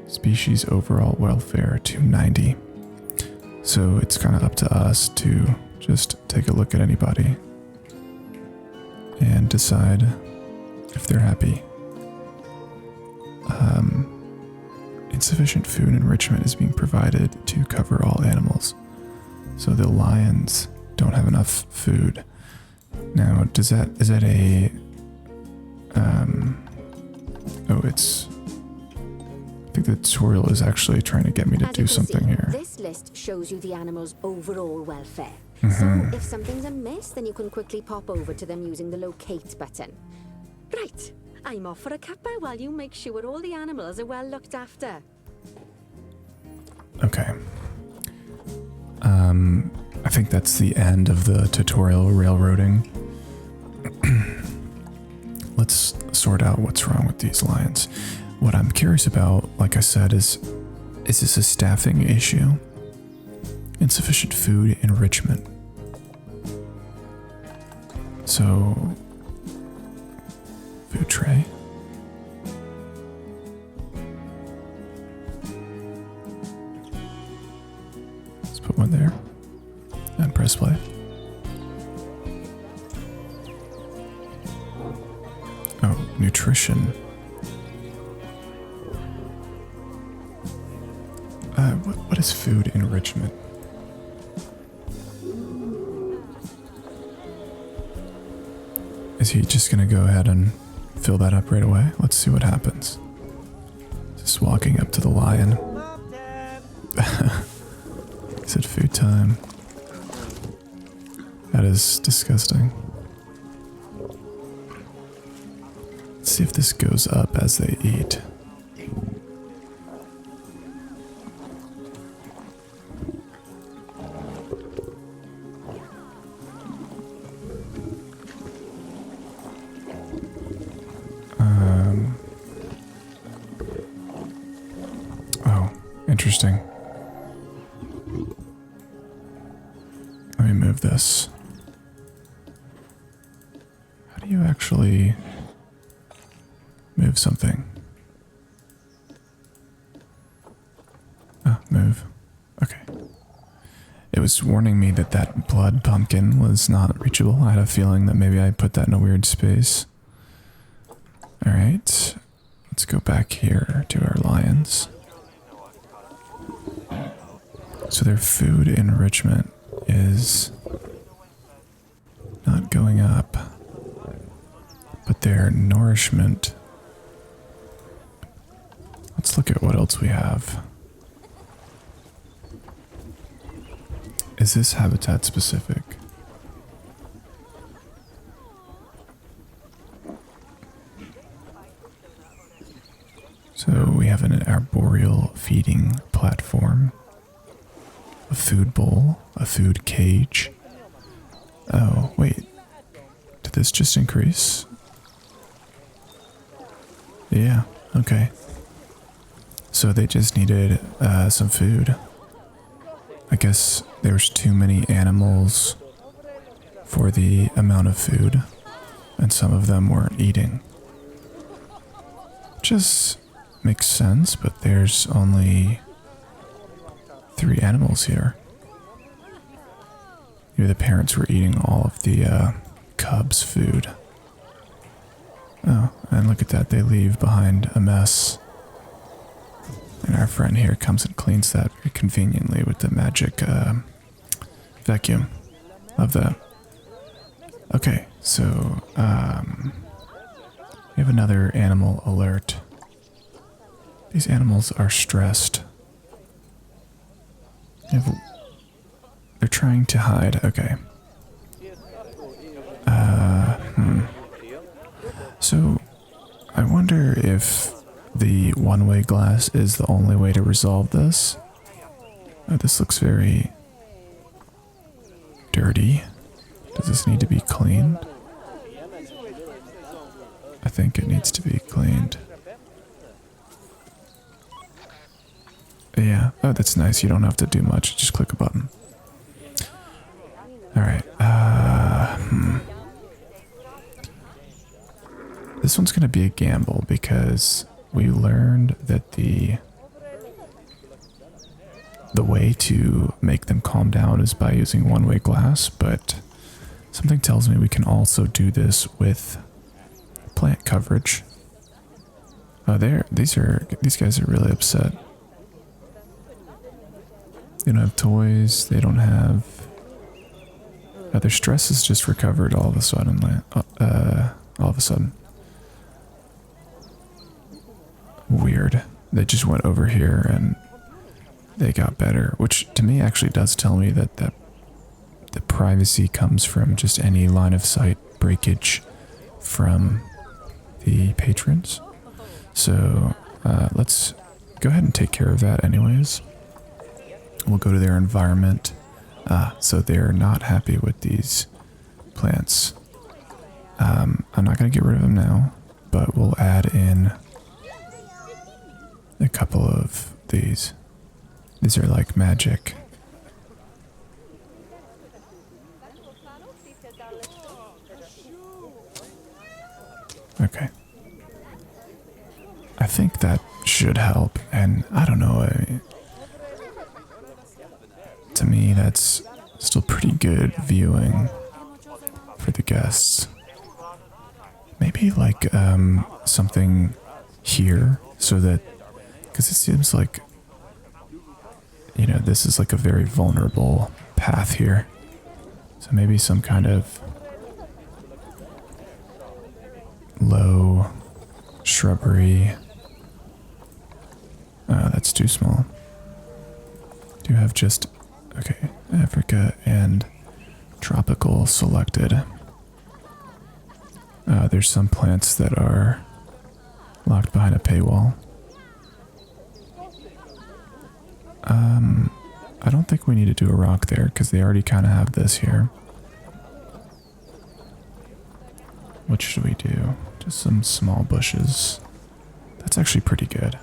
species overall welfare to 90. So it's kind of up to us to just take a look at anybody and decide if they're happy. Insufficient food enrichment is being provided to cover all animals. So the lions don't have enough food. Now, is that a, I think the tutorial is actually trying to get me to do something here. This list shows you the animal's overall welfare. So if something's amiss, then you can quickly pop over to them using the locate button. Right, I'm off for a cuppa while you make sure all the animals are well looked after. Okay. I think that's the end of the tutorial railroading. Let's sort out what's wrong with these lions. What I'm curious about, like I said, is this a staffing issue? Insufficient food enrichment. So, food tray. Let's put one there and press play. Oh, nutrition. What is food enrichment? Is he just gonna go ahead and fill that up right away? Let's see what happens. Just walking up to the lion. Is it food time? That is disgusting. Let's see if this goes up as they eat. Oh, interesting. Let me move this. How do you actually move something? Move. Okay. It was warning me that that blood pumpkin was not reachable. I had a feeling that maybe I put that in a weird space. Alright. Let's go back here to our lions. So their food enrichment is not going up, but their nourishment. Let's look at what else we have. Is this habitat specific? So we have an arboreal feeding platform, a food bowl, a food cage. Oh, wait. Did this just increase? Yeah, okay. So they just needed some food. I guess there's too many animals for the amount of food, and some of them weren't eating. Just makes sense, but there's only 3 animals here. Maybe the parents were eating all of the cubs' food. Oh, and look at that, they leave behind a mess. And our friend here comes and cleans that very conveniently with the magic vacuum. Love that. Okay, so we have another animal alert. These animals are stressed. They're trying to hide. Okay. So, I wonder if the one-way glass is the only way to resolve this. Oh, this looks very dirty. Does this need to be cleaned? I think it needs to be cleaned. Yeah. Oh, that's nice. You don't have to do much. Just click a button. Alright. This one's going to be a gamble because we learned that the way to make them calm down is by using one-way glass, but something tells me we can also do this with plant coverage. Oh, these guys are really upset. They don't have toys, they don't have... their stress is just recovered all of a sudden. Weird. They just went over here and they got better, which to me actually does tell me that the privacy comes from just any line of sight breakage from the patrons. So let's go ahead and take care of that anyways. We'll go to their environment. So they're not happy with these plants. I'm not going to get rid of them now, but we'll add in a couple of these. These are like magic. Okay. I think that should help, and I don't know, to me that's still pretty good viewing for the guests. Maybe like something here so that, because it seems like, you know, this is like a very vulnerable path here. So maybe some kind of low shrubbery. That's too small. Do you have just Okay, Africa and tropical selected. There's some plants that are locked behind a paywall. I don't think we need to do a rock there because they already kind of have this here. What should we do? Just some small bushes. That's actually pretty good.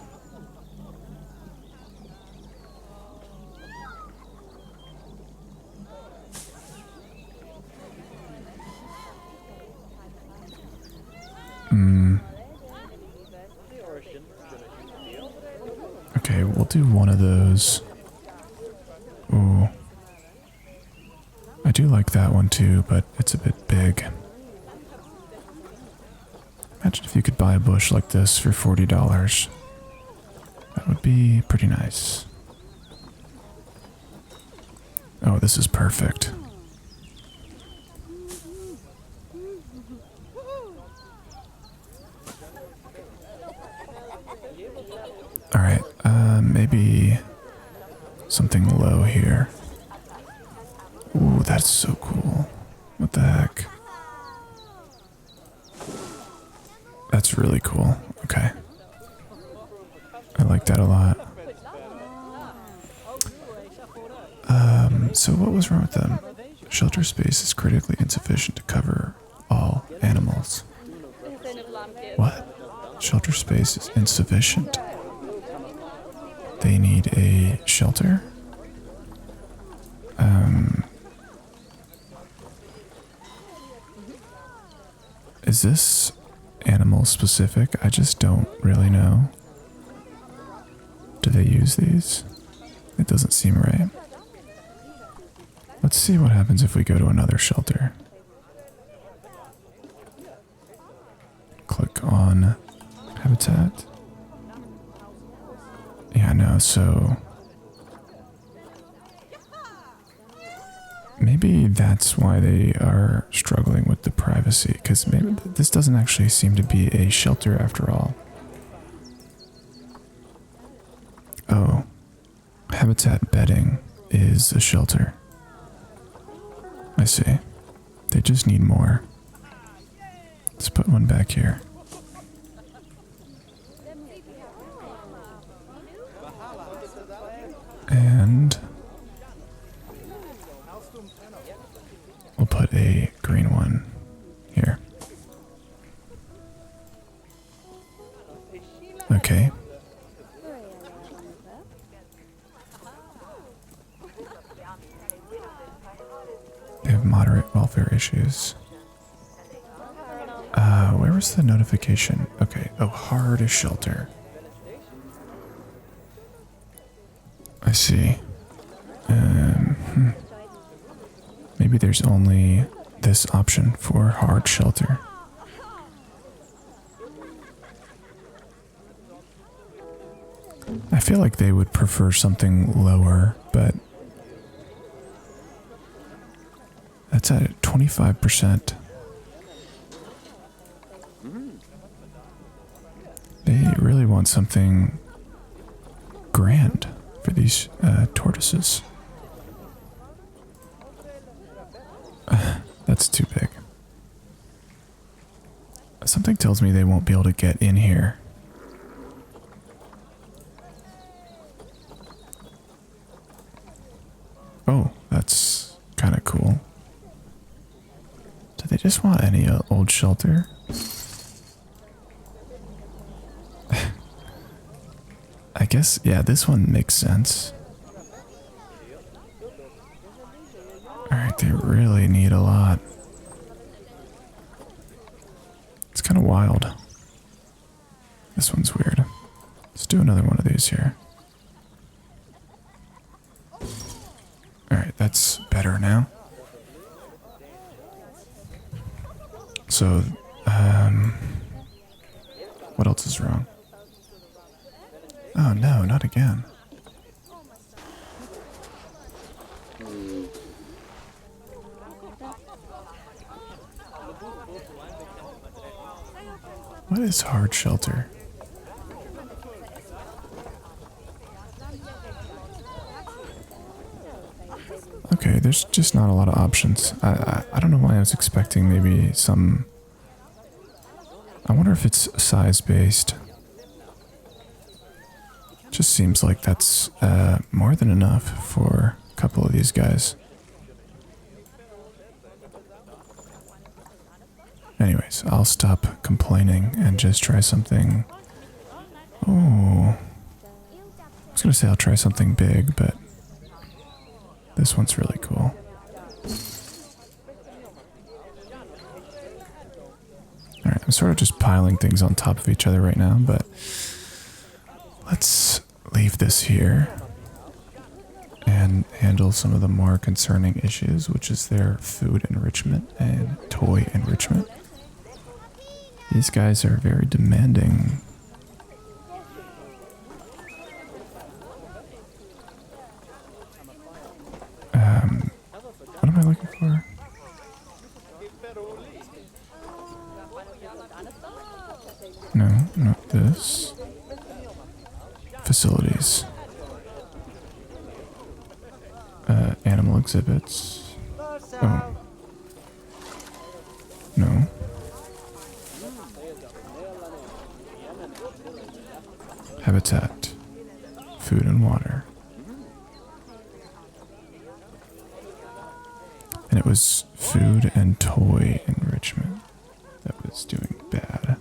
Okay, we'll do one of those. Ooh. I do like that one too, but it's a bit big. Imagine if you could buy a bush like this for $40. That would be pretty nice. Oh, this is perfect. Alright, maybe something low here. Ooh, that's so cool. What the heck? That's really cool. Okay. I like that a lot. So what was wrong with them? Shelter space is critically insufficient to cover all animals. What? Shelter space is insufficient. They need a shelter? Is this animal specific? I just don't really know. Do they use these? It doesn't seem right. Let's see what happens if we go to another shelter. Click on habitat. Yeah, no, so maybe that's why they are struggling with the privacy, because maybe this doesn't actually seem to be a shelter after all. Oh, habitat bedding is a shelter. I see. They just need more. Let's put one back here. And we'll put a green one here. Okay. They have moderate welfare issues. Where was the notification? Okay. Oh, hard as shelter. I see. Maybe there's only this option for hard shelter. I feel like they would prefer something lower, but that's at 25%. They really want something grand for these tortoises. That's too big. Something tells me they won't be able to get in here. Oh, that's kind of cool. Do they just want any old shelter? I guess, yeah, this one makes sense. Alright, they really need a lot. It's kind of wild. This one's weird. Let's do another one of these here. Alright, that's better now. So, what else is wrong? Oh no, not again. What is hard shelter? there's just not a lot of options. I don't know why I was expecting maybe some... I wonder if it's size-based. Just seems like that's more than enough for a couple of these guys. Anyways, I'll stop complaining and just try something... Oh... I was gonna say I'll try something big, but... This one's really cool. Alright, I'm sort of just piling things on top of each other right now, but... Let's leave this here and handle some of the more concerning issues, which is their food enrichment and toy enrichment. These guys are very demanding. What am I looking for? No, not this. Facilities. Animal exhibits. Oh. No. Habitat. Food and water. And it was food and toy enrichment that was doing bad.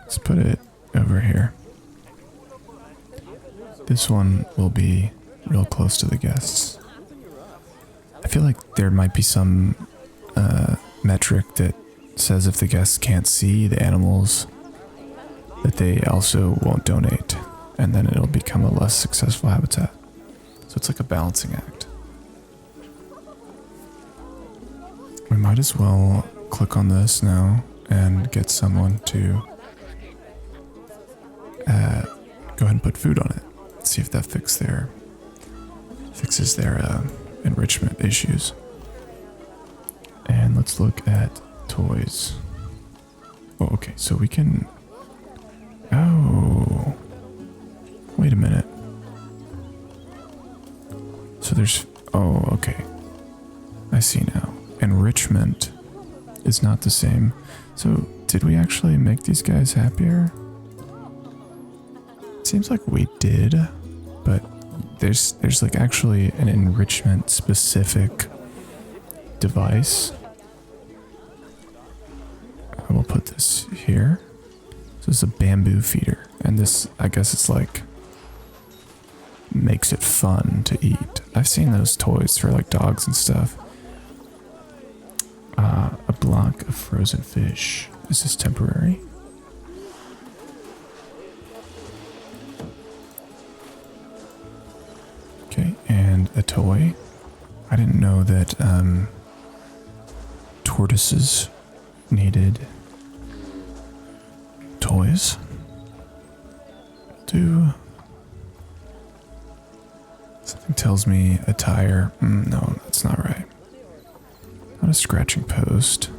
Let's put it over here. This one will be real close to the guests. I feel like there might be some metric that says if the guests can't see the animals, that they also won't donate, and then it'll become a less successful habitat. So it's like a balancing act. We might as well click on this now and get someone to go ahead and put food on it. See if that fixes their enrichment issues. And let's look at toys. Oh, okay, so we can... Oh, wait a minute. So there's... Oh, okay. I see now. Enrichment is not the same. So did we actually make these guys happier? It seems like we did, but there's like actually an enrichment specific device. I will put this here. So it's a bamboo feeder, and this, I guess it's like, makes it fun to eat. I've seen those toys for like dogs and stuff. A block of frozen fish. Is this temporary? Okay, and a toy. I didn't know that tortoises needed toys. Something tells me a tire. No, that's not right. Not a scratching post.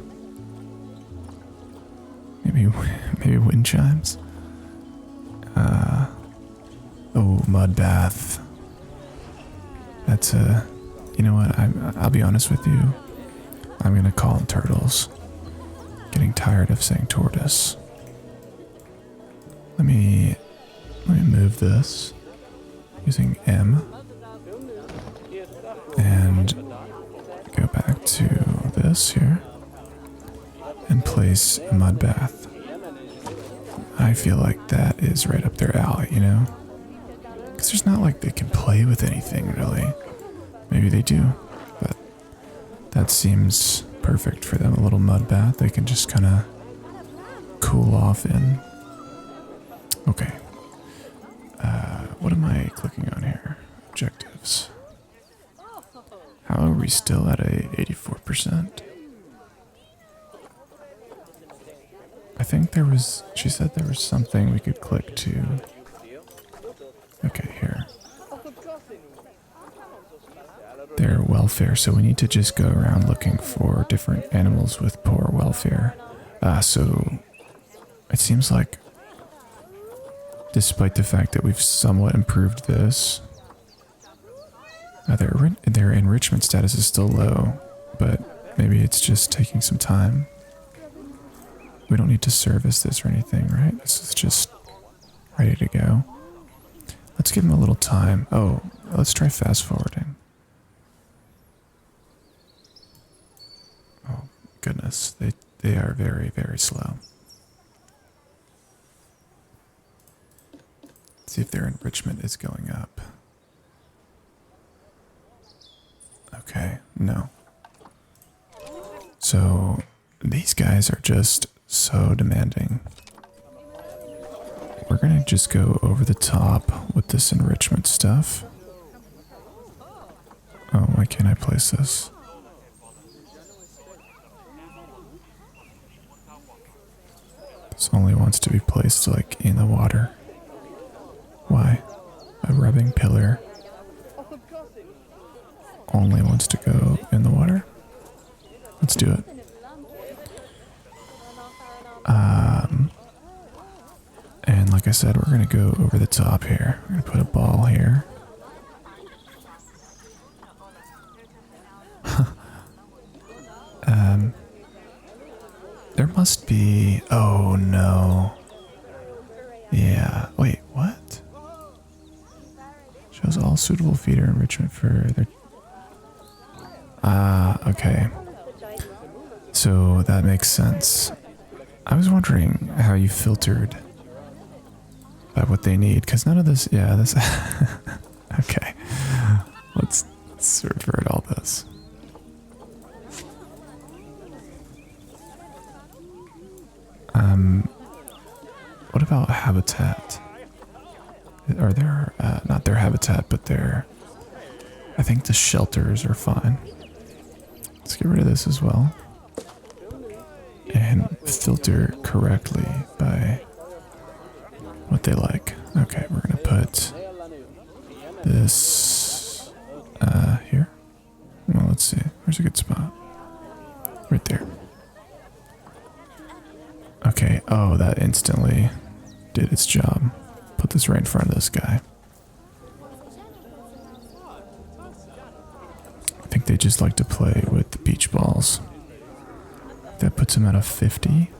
Maybe wind chimes. Oh, mud bath. That's a... You know what? I'll be honest with you. I'm gonna call them turtles. Getting tired of saying tortoise. Let me move this using M and go back to this here and place a mud bath. I feel like that is right up their alley, you know? Because there's not like they can play with anything really. Maybe they do, but that seems perfect for them. A little mud bath they can just kind of cool off in. Okay. What am I clicking on here? Objectives. How are we still at a 84%? I think there was... She said there was something we could click to. Okay, here. Their welfare. So we need to just go around looking for different animals with poor welfare. So it seems like despite the fact that we've somewhat improved this. Their enrichment status is still low, but maybe it's just taking some time. We don't need to service this or anything, right? This is just ready to go. Let's give them a little time. Oh, let's try fast forwarding. Oh, goodness. They are very, very slow. Let's see if their enrichment is going up. Okay, no. So these guys are just so demanding. We're gonna just go over the top with this enrichment stuff. Oh, why can't I place this? This only wants to be placed like in the water. Why? A rubbing pillar only wants to go in the water. Let's do it. And like I said, we're gonna go over the top here. We're gonna put a ball here. There must be. Oh no. Yeah. Wait. What? Shows all suitable feeder enrichment for their. Okay. So that makes sense. I was wondering how you filtered by what they need, because none of this, yeah, this, okay. Let's revert all this. What about habitat? Are there, not their habitat, but their, I think the shelters are fine. Let's get rid of this as well. And filter correctly by what they like. Okay, we're gonna put this here. Well, let's see. Where's a good spot? Right there. Okay, oh, that instantly did its job. Put this right in front of this guy. I think they just like to play with the beach balls. That puts him at a 50.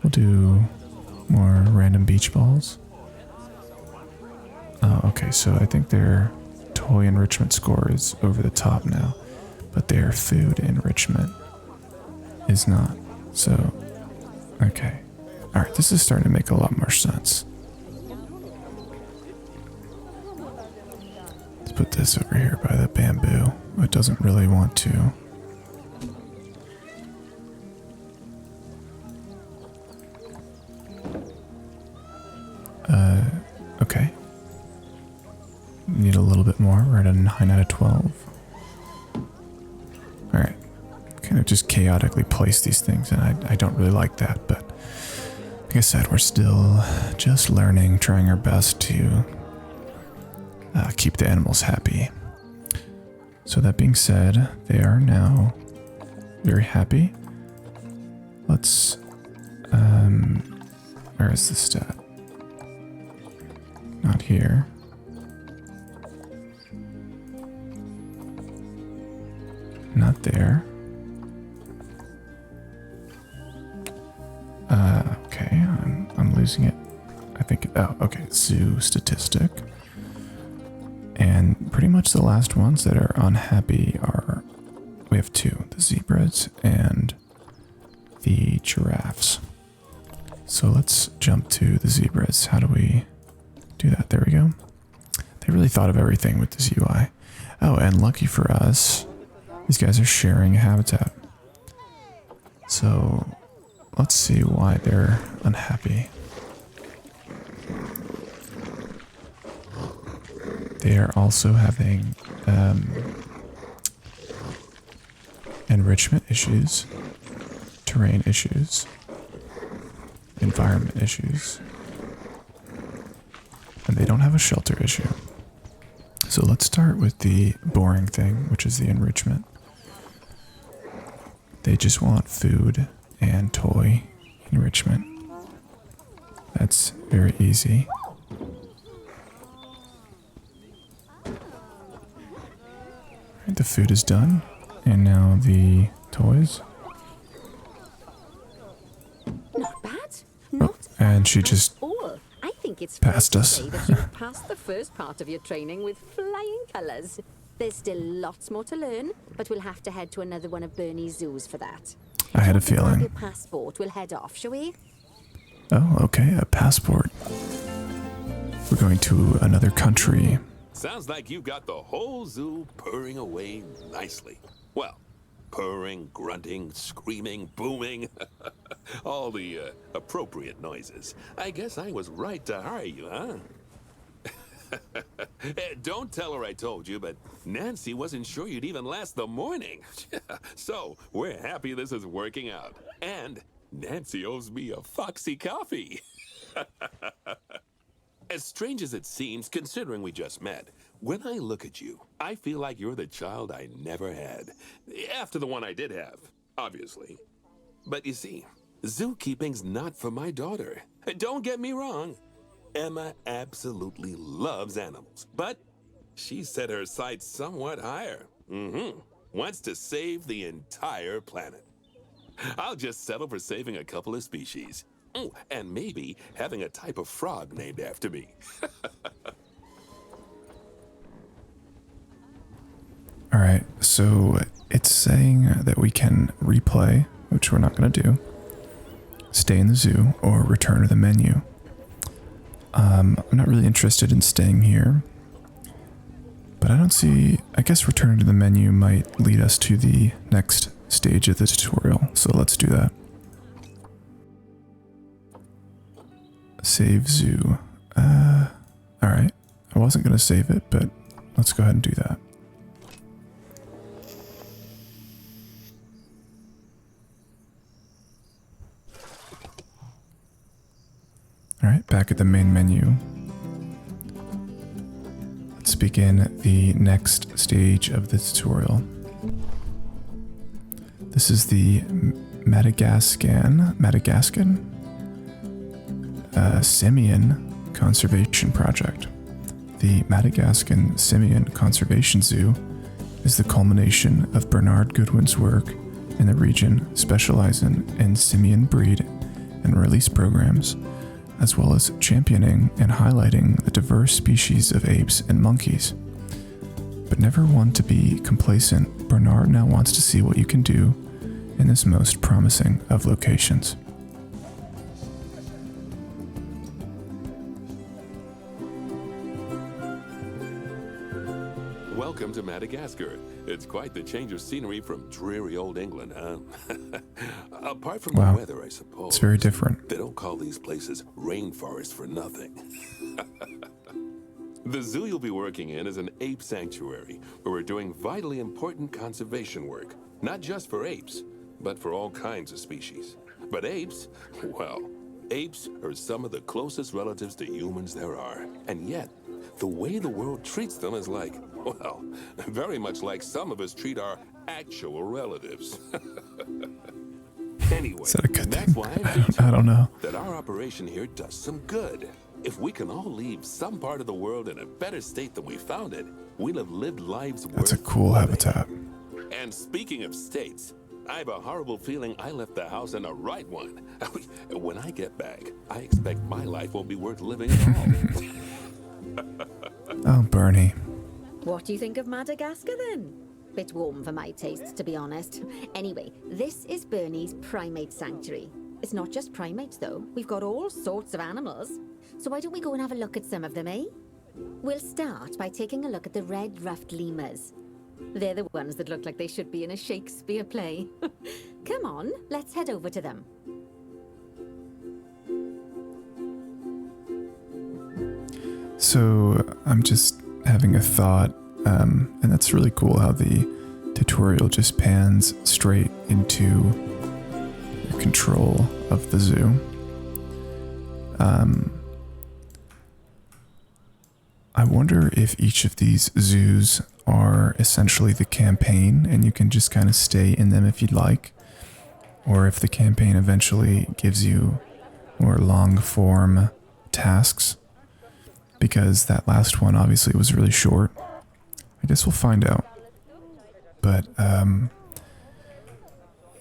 We'll do more random beach balls. Oh, okay, so I think their toy enrichment score is over the top now, but their food enrichment is not. So, okay. Alright, this is starting to make a lot more sense. Let's put this over here by the bamboo. It doesn't really want to. Okay. Need a little bit more. We're at a 9 out of 12. Alright. Kind of just chaotically place these things, and I don't really like that, but like I said, we're still just learning, trying our best to keep the animals happy. So that being said, they are now very happy. Let's, where is the stat? Not here. Not there. Okay, I'm losing it. I think, oh, okay, zoo statistic. And pretty much the last ones that are unhappy are, we have two, the zebras and the giraffes. So let's jump to the zebras. How do we do that? There we go. They really thought of everything with this UI. Oh, and lucky for us, these guys are sharing a habitat. So let's see why they're unhappy. They are also having enrichment issues, terrain issues, environment issues, and they don't have a shelter issue. So let's start with the boring thing, which is the enrichment. They just want food and toy enrichment. That's very easy. Right, the food is done. And now the toys. Not bad. Not And she bad just at all. I think it's passed fair to us. say that you passed the first part of your training with flying colours. There's still lots more to learn, but we'll have to head to another one of Bernie's zoos for that. I had a Once we grab feeling. your passport, we'll head off, shall we? Oh, okay, a passport. We're going to another country. Sounds like you've got the whole zoo purring away nicely. Well, purring, grunting, screaming, booming. All the appropriate noises. I guess I was right to hire you, huh? Don't tell her I told you, but Nancy wasn't sure you'd even last the morning. So, we're happy this is working out. And Nancy owes me a Foxy coffee. As strange as it seems, considering we just met, when I look at you, I feel like you're the child I never had. After the one I did have, obviously. But you see, zookeeping's not for my daughter. Don't get me wrong. Emma absolutely loves animals, but she set her sights somewhat higher. Wants to save the entire planet. I'll just settle for saving a couple of species. Oh, and maybe having a type of frog named after me. Alright, so it's saying that we can replay, which we're not going to do, stay in the zoo, or return to the menu. I'm not really interested in staying here, but I don't see, I guess returning to the menu might lead us to the next stage of the tutorial, so let's do that. Save zoo. Alright, I wasn't going to save it, but let's go ahead and do that. Alright, back at the main menu. Let's begin the next stage of the tutorial. This is the Madagascan Simian Conservation Project. The Madagascan Simian Conservation Zoo is the culmination of Bernard Goodwin's work in the region, specializing in simian breed and release programs, as well as championing and highlighting the diverse species of apes and monkeys. But never one to be complacent, Bernard now wants to see what you can do in this most promising of locations. Welcome to Madagascar. It's quite the change of scenery from dreary old England, huh? Apart from Wow. the weather, I suppose. It's very different. They don't call these places rainforests for nothing. The zoo you'll be working in is an ape sanctuary, where we're doing vitally important conservation work. Not just for apes, but for all kinds of species. But apes, well, apes are some of the closest relatives to humans there are. And yet, the way the world treats them is like, well, very much like some of us treat our actual relatives. Anyway, Is that a good that's thing? why I'm I don't know. that our operation here does some good. If we can all leave some part of the world in a better state than we found it, we'll have lived lives worth That's a cool living. habitat. And speaking of states, I have a horrible feeling I left the house in the right one. When I get back, I expect my life won't be worth living at all. Oh, Bernie. What do you think of Madagascar then? Bit warm for my tastes, to be honest. Anyway, this is Bernie's primate sanctuary. It's not just primates, though. We've got all sorts of animals. So why don't we go and have a look at some of them, eh? We'll start by taking a look at the red-ruffed lemurs. They're the ones that look like they should be in a Shakespeare play. Come on, let's head over to them. So I'm just having a thought, and that's really cool how the tutorial just pans straight into your control of the zoo. I wonder if each of these zoos are essentially the campaign and you can just kind of stay in them if you'd like, or if the campaign eventually gives you more long form tasks, because that last one obviously was really short. I guess we'll find out. but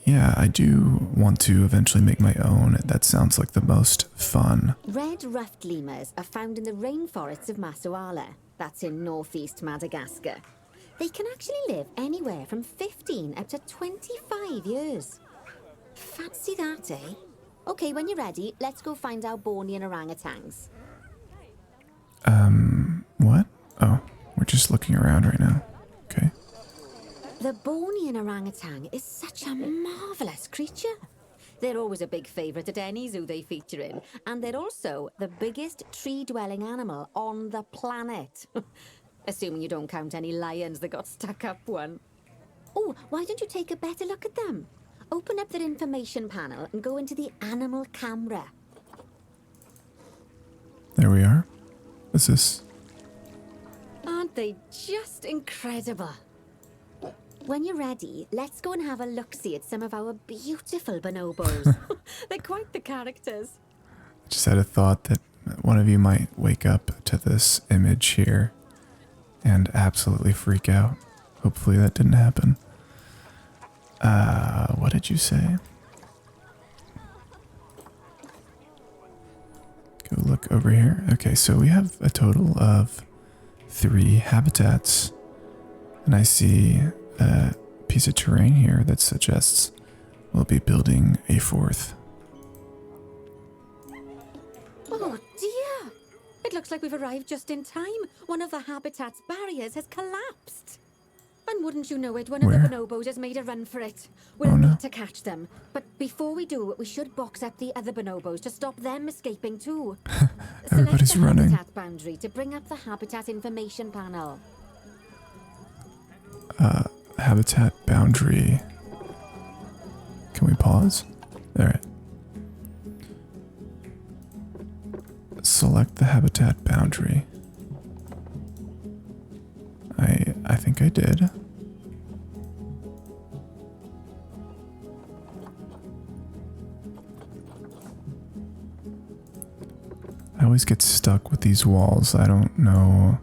yeah, I do want to eventually make my own. That sounds like the most fun. Red ruffed lemurs are found in the rainforests of Masoala. That's in northeast Madagascar. They can actually live anywhere from 15 up to 25 years. Fancy that, eh? Okay, when you're ready, let's go find our Bornean orangutans. What? Oh, we're just looking around right now. Okay. The Bornean orangutan is such a marvelous creature. They're always a big favourite at any zoo they feature in, and they're also the biggest tree-dwelling animal on the planet. Assuming you don't count any lions that got stuck up one. Oh, why don't you take a better look at them? Open up their information panel and go into the animal camera. There we are. What's this? Aren't they just incredible? When you're ready, let's go and have a look-see at some of our beautiful bonobos. They're quite the characters. I just had a thought that one of you might wake up to this image here and absolutely freak out. Hopefully that didn't happen. What did you say? Go look over here. Okay, so we have a total of 3 habitats. And I see a piece of terrain here that suggests we'll be building a 4th. Oh dear! It looks like we've arrived just in time. One of the habitat's barriers has collapsed. And wouldn't you know it, one Where? of the bonobos has made a run for it. We'll Oh, no. need to catch them. But before we do, we should box up the other bonobos to stop them escaping too. Everybody's Select the running. habitat boundary to bring up the habitat information panel. Habitat boundary. Can we pause? Alright. Select the habitat boundary. I think I did. I always get stuck with these walls. I don't know.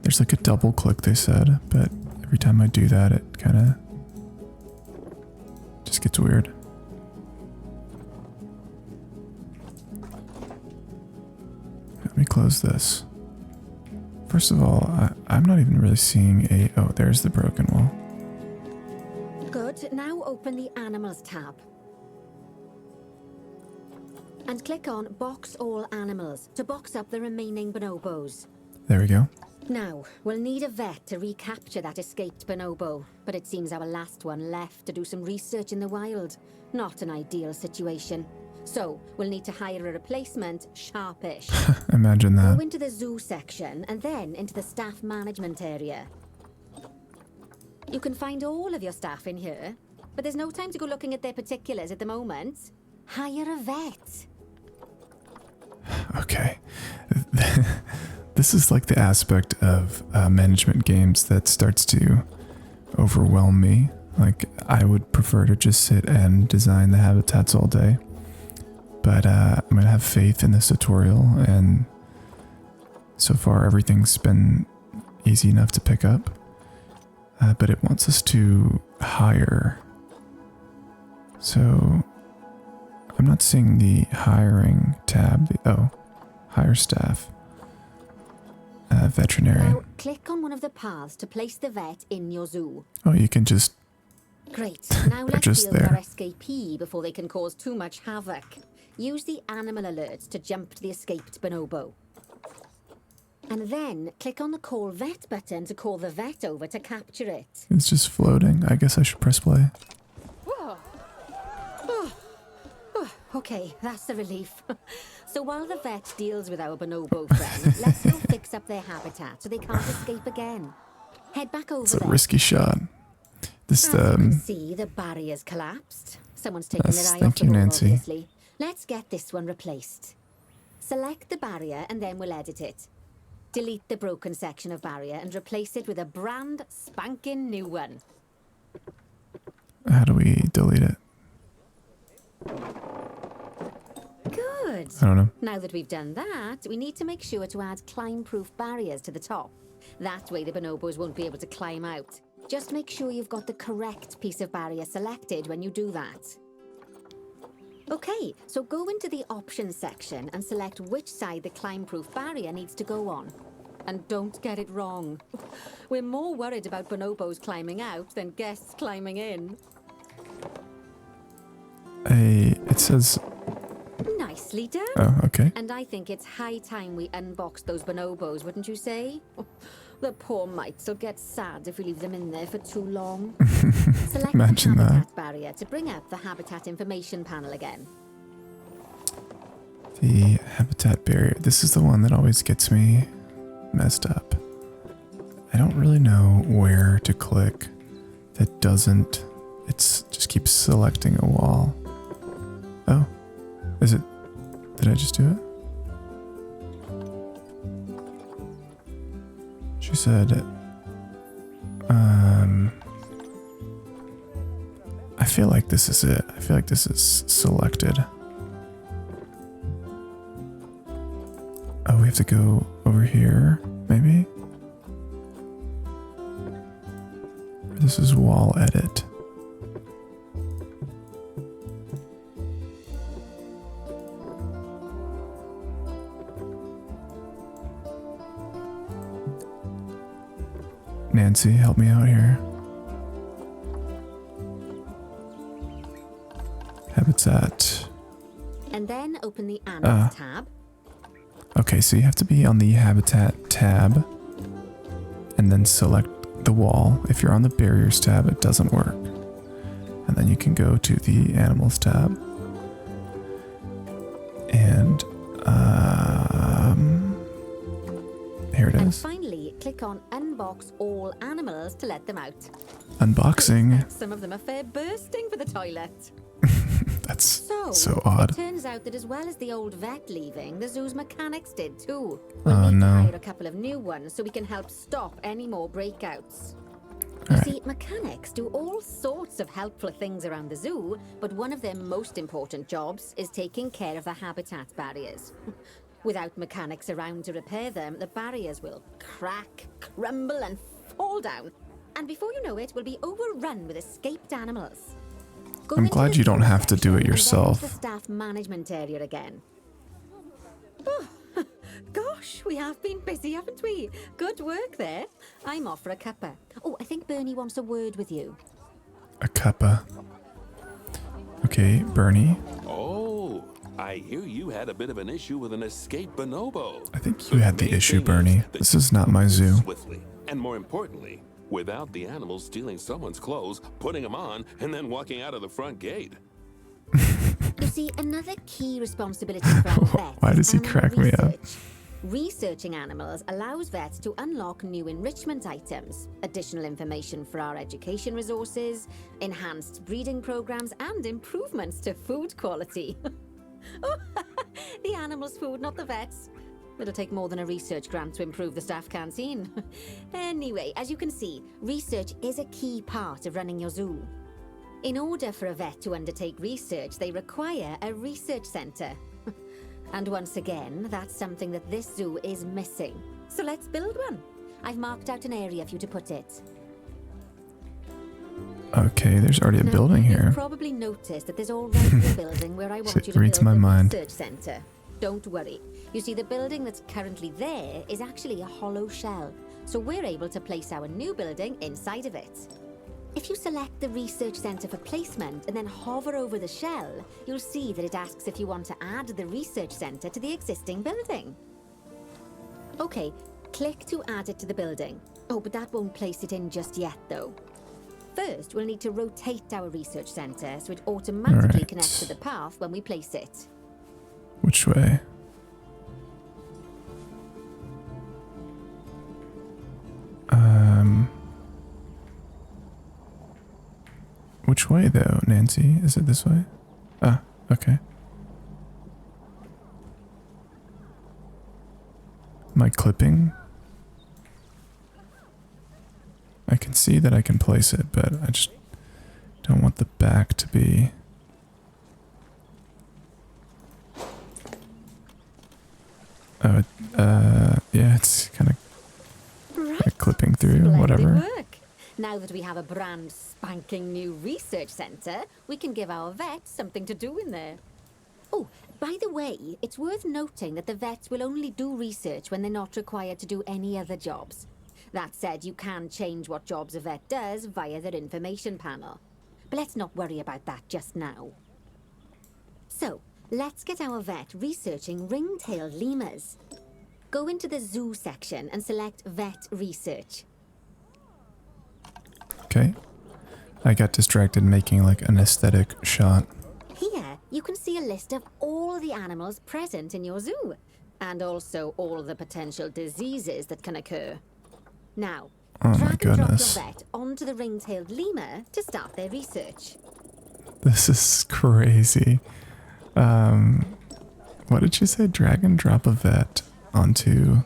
There's like a double click, they said, but every time I do that, it kind of just gets weird. Let me close this. First of all, I'm not even really seeing a... Oh, there's the broken wall. Good. Now open the Animals tab. And click on Box All Animals to box up the remaining bonobos. There we go. Now, we'll need a vet to recapture that escaped bonobo, but it seems our last one left to do some research in the wild. Not an ideal situation. So, we'll need to hire a replacement, sharpish. Imagine Go that. into the zoo section and then into the staff management area. You can find all of your staff in here, but there's no time to go looking at their particulars at the moment. Hire a vet. Okay. This is like the aspect of management games that starts to overwhelm me. Like, I would prefer to just sit and design the habitats all day. But I'm going to have faith in this tutorial, and so far everything's been easy enough to pick up. But it wants us to hire. So I'm not seeing the hiring tab. Hire staff. Veterinarian. Now, click on one of the paths to place the vet in your zoo. Oh, you can just... Great. Now let's just deal with there. our escapee before they can cause too much havoc. Use the animal alerts to jump to the escaped bonobo. And then click on the Call Vet button to call the vet over to capture it. It's just floating. I guess I should press play. Whoa. Okay, that's a relief. So while the vet deals with our bonobo friend, let's go fix up their habitat so they can't escape again. Head back over It's a there. risky shot. This, As you can see, the barrier's collapsed. Someone's taken Yes, their eye thank off the you, ball, Nancy. obviously. Let's get this one replaced. Select the barrier and then we'll edit it. Delete the broken section of barrier and replace it with a brand spanking new one. how do we delete it? Good. I don't know. Now that we've done that, we need to make sure to add climb-proof barriers to the top. That way the bonobos won't be able to climb out. Just make sure you've got the correct piece of barrier selected when you do that. Okay, so go into the options section and select which side the climb-proof barrier needs to go on. And don't get it wrong. We're more worried about bonobos climbing out than guests climbing in. It says... Nicely done. Oh, okay. And I think it's high time we unboxed those bonobos, wouldn't you say? The poor mites will get sad if we leave them in there for too long. Select Imagine the that. habitat barrier to bring up the habitat information panel again. The habitat barrier. This is the one that always gets me messed up. I don't really know where to click that doesn't... It's just keeps selecting a wall. Oh. Is it... Did I just do it? She said... I feel like this is it. I feel like this is selected. Oh, we have to go over here, maybe? This is wall edit. Nancy, help me out here. Habitat. And then open the Animals tab. Okay, so you have to be on the Habitat tab and then select the wall. If you're on the Barriers tab, it doesn't work. And then you can go to the Animals tab. And here it And is. finally, click on Unbox All Animals to let them out. Unboxing. Some of them are fair bursting for the toilet. That's So, so odd. It turns out that as well as the old vet leaving, the zoo's mechanics did too. Oh, We'll need no. to hire a couple of new ones so we can help stop any more breakouts. You Alright. see, mechanics do all sorts of helpful things around the zoo, but one of their most important jobs is taking care of the habitat barriers. Without mechanics around to repair them, the barriers will crack, crumble, and fall down. And before you know it, we'll be overrun with escaped animals. Go I'm into glad the you don't food have to do section it and then yourself. into the staff management area again. Oh, gosh, we have been busy, haven't we? Good work there. I'm off for a cuppa. Oh, I think Bernie wants a word with you. A cuppa. Okay, Bernie. Oh, I hear you had a bit of an issue with an escaped bonobo. I think you had the main issue, thing Bernie. is that This is not my zoo. Swiftly, and more importantly, without the animals stealing someone's clothes, putting them on, and then walking out of the front gate. You see, another key responsibility for our vets Why does he is animal crack me up? research. Researching animals allows vets to unlock new enrichment items, additional information for our education resources, enhanced breeding programs, and improvements to food quality. Oh, the animals' food, not the vets. It'll take more than a research grant to improve the staff canteen. Anyway, as you can see, research is a key part of running your zoo. In order for a vet to undertake research, they require a research centre. And once again, that's something that this zoo is missing. So let's build one. I've marked out an area for you to put it. Okay, there's already a Now, building You've here. probably noticed that there's already a building where I want It you to reads build my a mind. research centre. Don't worry. You see, the building that's currently there is actually a hollow shell. So we're able to place our new building inside of it. If you select the research centre for placement and then hover over the shell, you'll see that it asks if you want to add the research centre to the existing building. Okay, click to add it to the building. Oh, but that won't place it in just yet, though. First, we'll need to rotate our research centre so it automatically Alright. connects to the path when we place it. Which way? Which way though, Nancy? Is it this way? Ah, okay. Am I clipping? I can see that I can place it, but I just don't want the back to be... Oh, yeah, it's kind of clipping through, Splendid whatever. work. Now that we have a brand spanking new research centre, we can give our vets something to do in there. Oh, by the way, it's worth noting that the vets will only do research when they're not required to do any other jobs. That said, you can change what jobs a vet does via their information panel. But let's not worry about that just now. So, let's get our vet researching ring-tailed lemurs. Go into the zoo section and select Vet Research. Okay. I got distracted making like an aesthetic shot. Here, you can see a list of all the animals present in your zoo, and also all the potential diseases that can occur. Now, Oh my drag and drop goodness. your vet onto the ring-tailed lemur to start their research. This is crazy. What did you say? Drag and drop a vet onto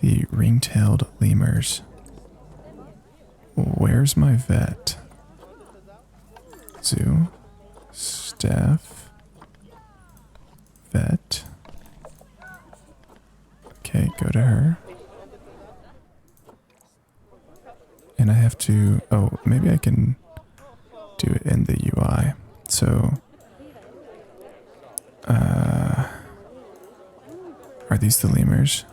the ring-tailed lemurs. Where's my vet? Zoo. Staff. Vet. Okay, go to her. And I have to... Oh, maybe I can do it in the UI. So... are these the lemurs?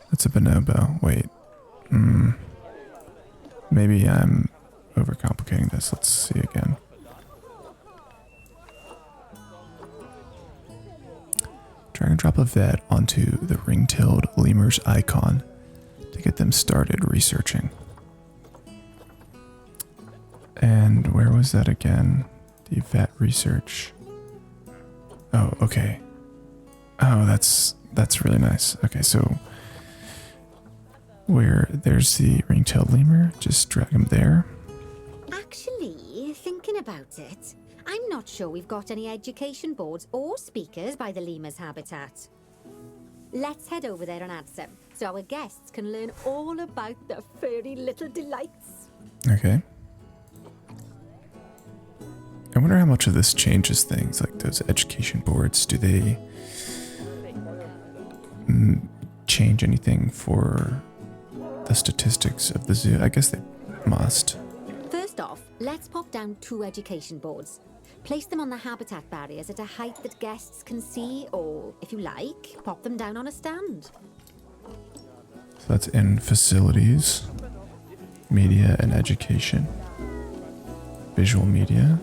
That's a bonobo. Wait. Maybe I'm overcomplicating this. Let's see again. Drag and drop a vet onto the ring-tailed lemur's icon to get them started researching. And where was that again? The vet research. Oh, okay. Oh, that's really nice. Okay, so where there's the ring-tailed lemur, just drag him there. Actually, thinking about it, I'm not sure we've got any education boards or speakers by the lemur's habitat. Let's head over there and add some, so our guests can learn all about the furry little delights. Okay. I wonder how much of this changes things, like those education boards. Do they change anything for the statistics of the zoo? I guess they must. First off, let's pop down 2 education boards. Place them on the habitat barriers at a height that guests can see, or, if you like, pop them down on a stand. So that's in facilities, media and education, visual media.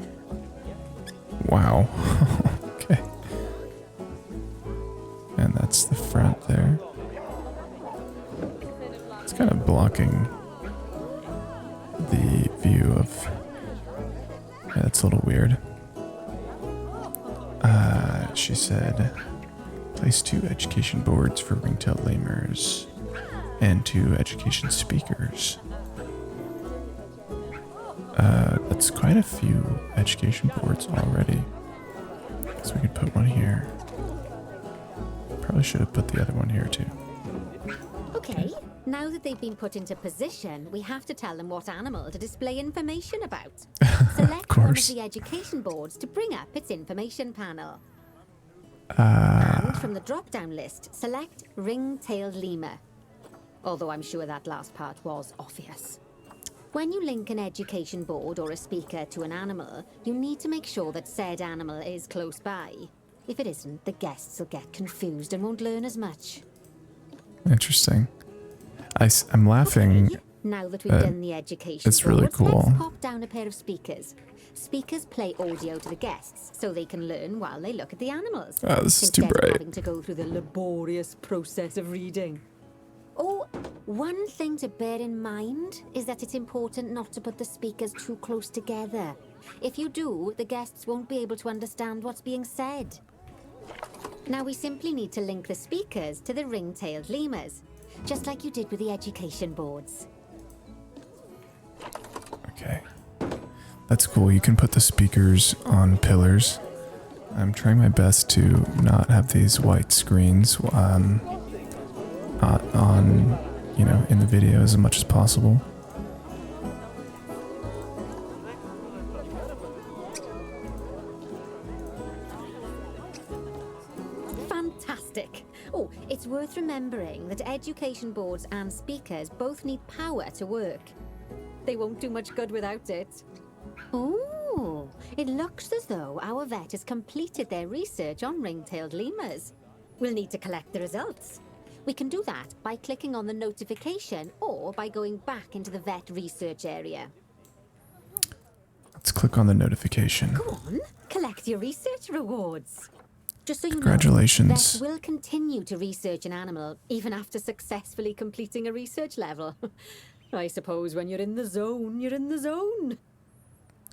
Wow. Okay. And that's the front there. It's kind of blocking the view of... Yeah, that's a little weird. She said, place 2 education boards for ring-tailed lemurs and 2 education speakers. That's quite a few education boards already. So we could put one here. Probably should have put the other one here too. Okay, now that they've been put into position, we have to tell them what animal to display information about. Select one of course. the education boards to bring up its information panel. And from the drop-down list, select ring-tailed lemur. Although I'm sure that last part was obvious. When you link an education board or a speaker to an animal, you need to make sure that said animal is close by. If it isn't, the guests will get confused and won't learn as much. Interesting. I'm laughing. Okay, now that we've done the education it's really boards, cool. let's pop down a pair of speakers. Speakers play audio to the guests, so they can learn while they look at the animals. Oh, this is too instead of bright. having to go through the laborious process of reading. Oh, one thing to bear in mind is that it's important not to put the speakers too close together. If you do, the guests won't be able to understand what's being said. Now we simply need to link the speakers to the ring-tailed lemurs, just like you did with the education boards. Okay. That's cool. You can put the speakers on pillars. I'm trying my best to not have these white screens on, you know, in the video as much as possible. Fantastic. Fantastic. Oh, it's worth remembering that education boards and speakers both need power to work. They won't do much good without it. Oh, it looks as though our vet has completed their research on ring-tailed lemurs. We'll need to collect the results. We can do that by clicking on the notification or by going back into the vet research area. Let's click on the notification. Go on, collect your research rewards. Just so you know, Congratulations. vets will continue to research an animal even after successfully completing a research level. I suppose when you're in the zone, you're in the zone.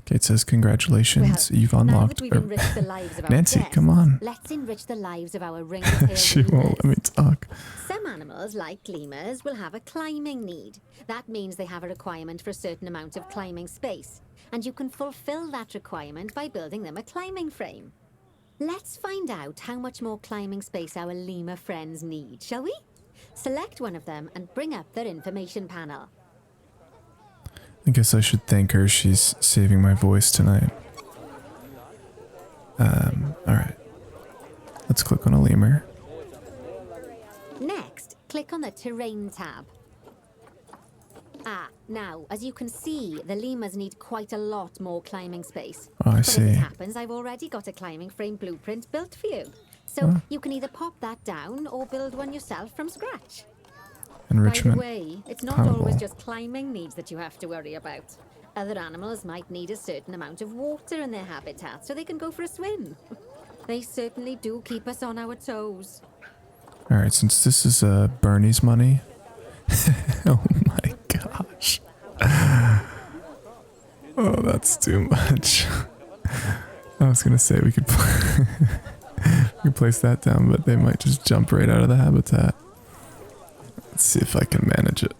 Okay, it says congratulations. Well, You've now unlocked. that we've enriched the lives of our Nancy, guests, come on. let's enrich the lives of our ring-tailed She won't let me lemurs. talk. Some animals, like lemurs, will have a climbing need. That means they have a requirement for a certain amount of climbing space, and you can fulfill that requirement by building them a climbing frame. Let's find out how much more climbing space our lemur friends need, shall we? Select one of them and bring up their information panel. I guess I should thank her. She's saving my voice tonight. Alright. Let's click on a lemur. Next, click on the Terrain tab. Now, as you can see, the lemurs need quite a lot more climbing space. Oh, I But as see. it happens, I've already got a climbing frame blueprint built for you. So you can either pop that down or build one yourself from scratch. Enrichment. By the way, it's not panel. always just climbing needs that you have to worry about. Other animals might need a certain amount of water in their habitat so they can go for a swim. They certainly do keep us on our toes. Alright, since this is Bernie's money. Oh my gosh. Oh, that's too much. I was gonna say we could we could place that down, but they might just jump right out of the habitat. Let's see if I can manage it.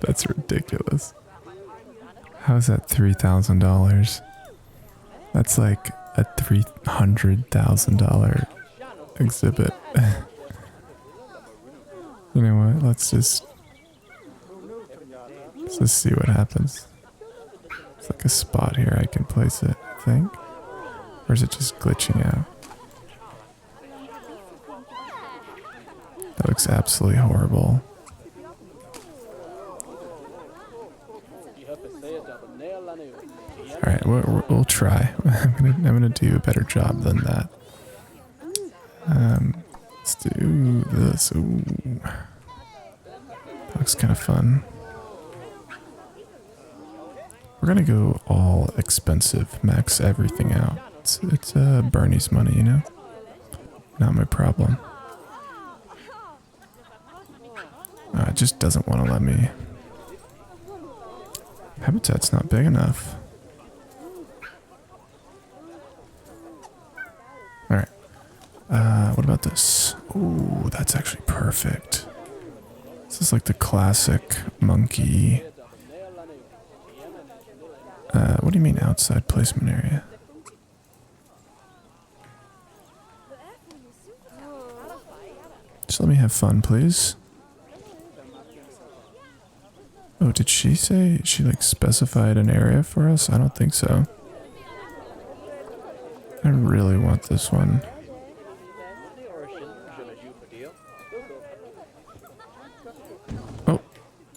That's ridiculous. How's that $3,000? That's like a $300,000 exhibit. You know what? Let's just see what happens. It's like a spot here I can place it, I think. Or is it just glitching out? That looks absolutely horrible. Alright, we'll try. I'm gonna do a better job than that. Let's do this. Ooh. That looks kind of fun. We're gonna go all expensive, max everything out. It's Bernie's money, you know? Not my problem. It just doesn't want to let me. Habitat's not big enough. Alright. What about this? Ooh, that's actually perfect. This is like the classic monkey. What do you mean outside placement area? Just let me have fun, please. Oh, did she say she like specified an area for us? I don't think so. I really want this one. Oh,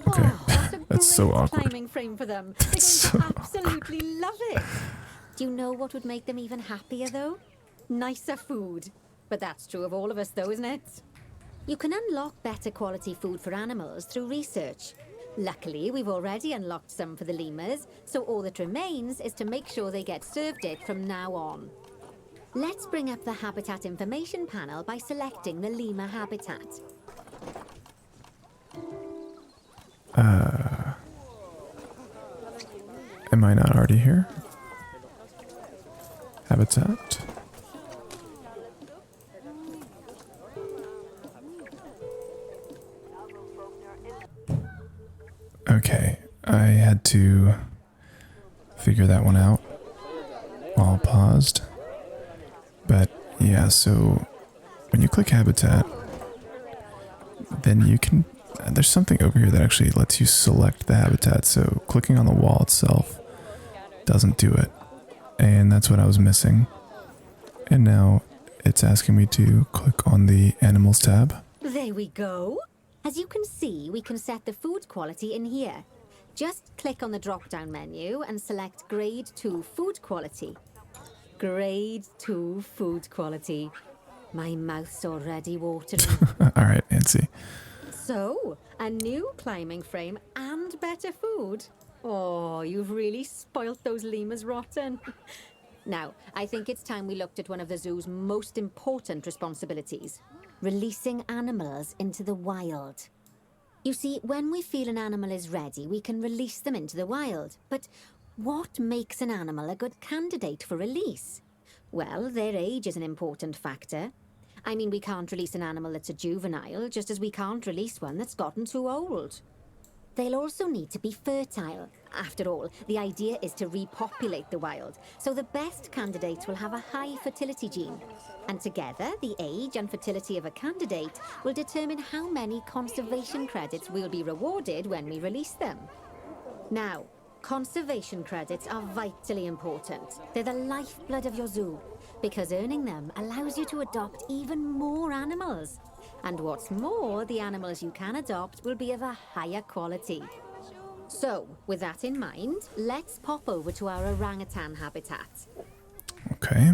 okay. What a That's so great awkward. climbing frame for them. They're going so to absolutely love it. Do you know what would make them even happier, though? Nicer food. But that's true of all of us, though, isn't it? You can unlock better quality food for animals through research. Luckily, we've already unlocked some for the lemurs, so all that remains is to make sure they get served it from now on. Let's bring up the habitat information panel by selecting the lemur habitat. Am I not already here? Habitat. Okay, I had to figure that one out while paused. But yeah, so when you click habitat, then you can, there's something over here that actually lets you select the habitat. So clicking on the wall itself doesn't do it. And that's what I was missing. And now it's asking me to click on the animals tab. There we go. As you can see, we can set the food quality in here. Just click on the drop-down menu and select Grade 2 Food Quality. Grade 2 Food Quality. My mouth's already watering. All right, Nancy. So, a new climbing frame and better food. Oh, you've really spoilt those lemurs rotten. Now, I think it's time we looked at one of the zoo's most important responsibilities. Releasing animals into the wild. You see, when we feel an animal is ready, we can release them into the wild. But what makes an animal a good candidate for release? Well, their age is an important factor. I mean, we can't release an animal that's a juvenile, just as we can't release one that's gotten too old. They'll also need to be fertile. After all, the idea is to repopulate the wild, so the best candidates will have a high fertility gene. And together, the age and fertility of a candidate will determine how many conservation credits will be rewarded when we release them. Now, conservation credits are vitally important. They're the lifeblood of your zoo, because earning them allows you to adopt even more animals. And what's more, the animals you can adopt will be of a higher quality. So, with that in mind, let's pop over to our orangutan habitat. Okay.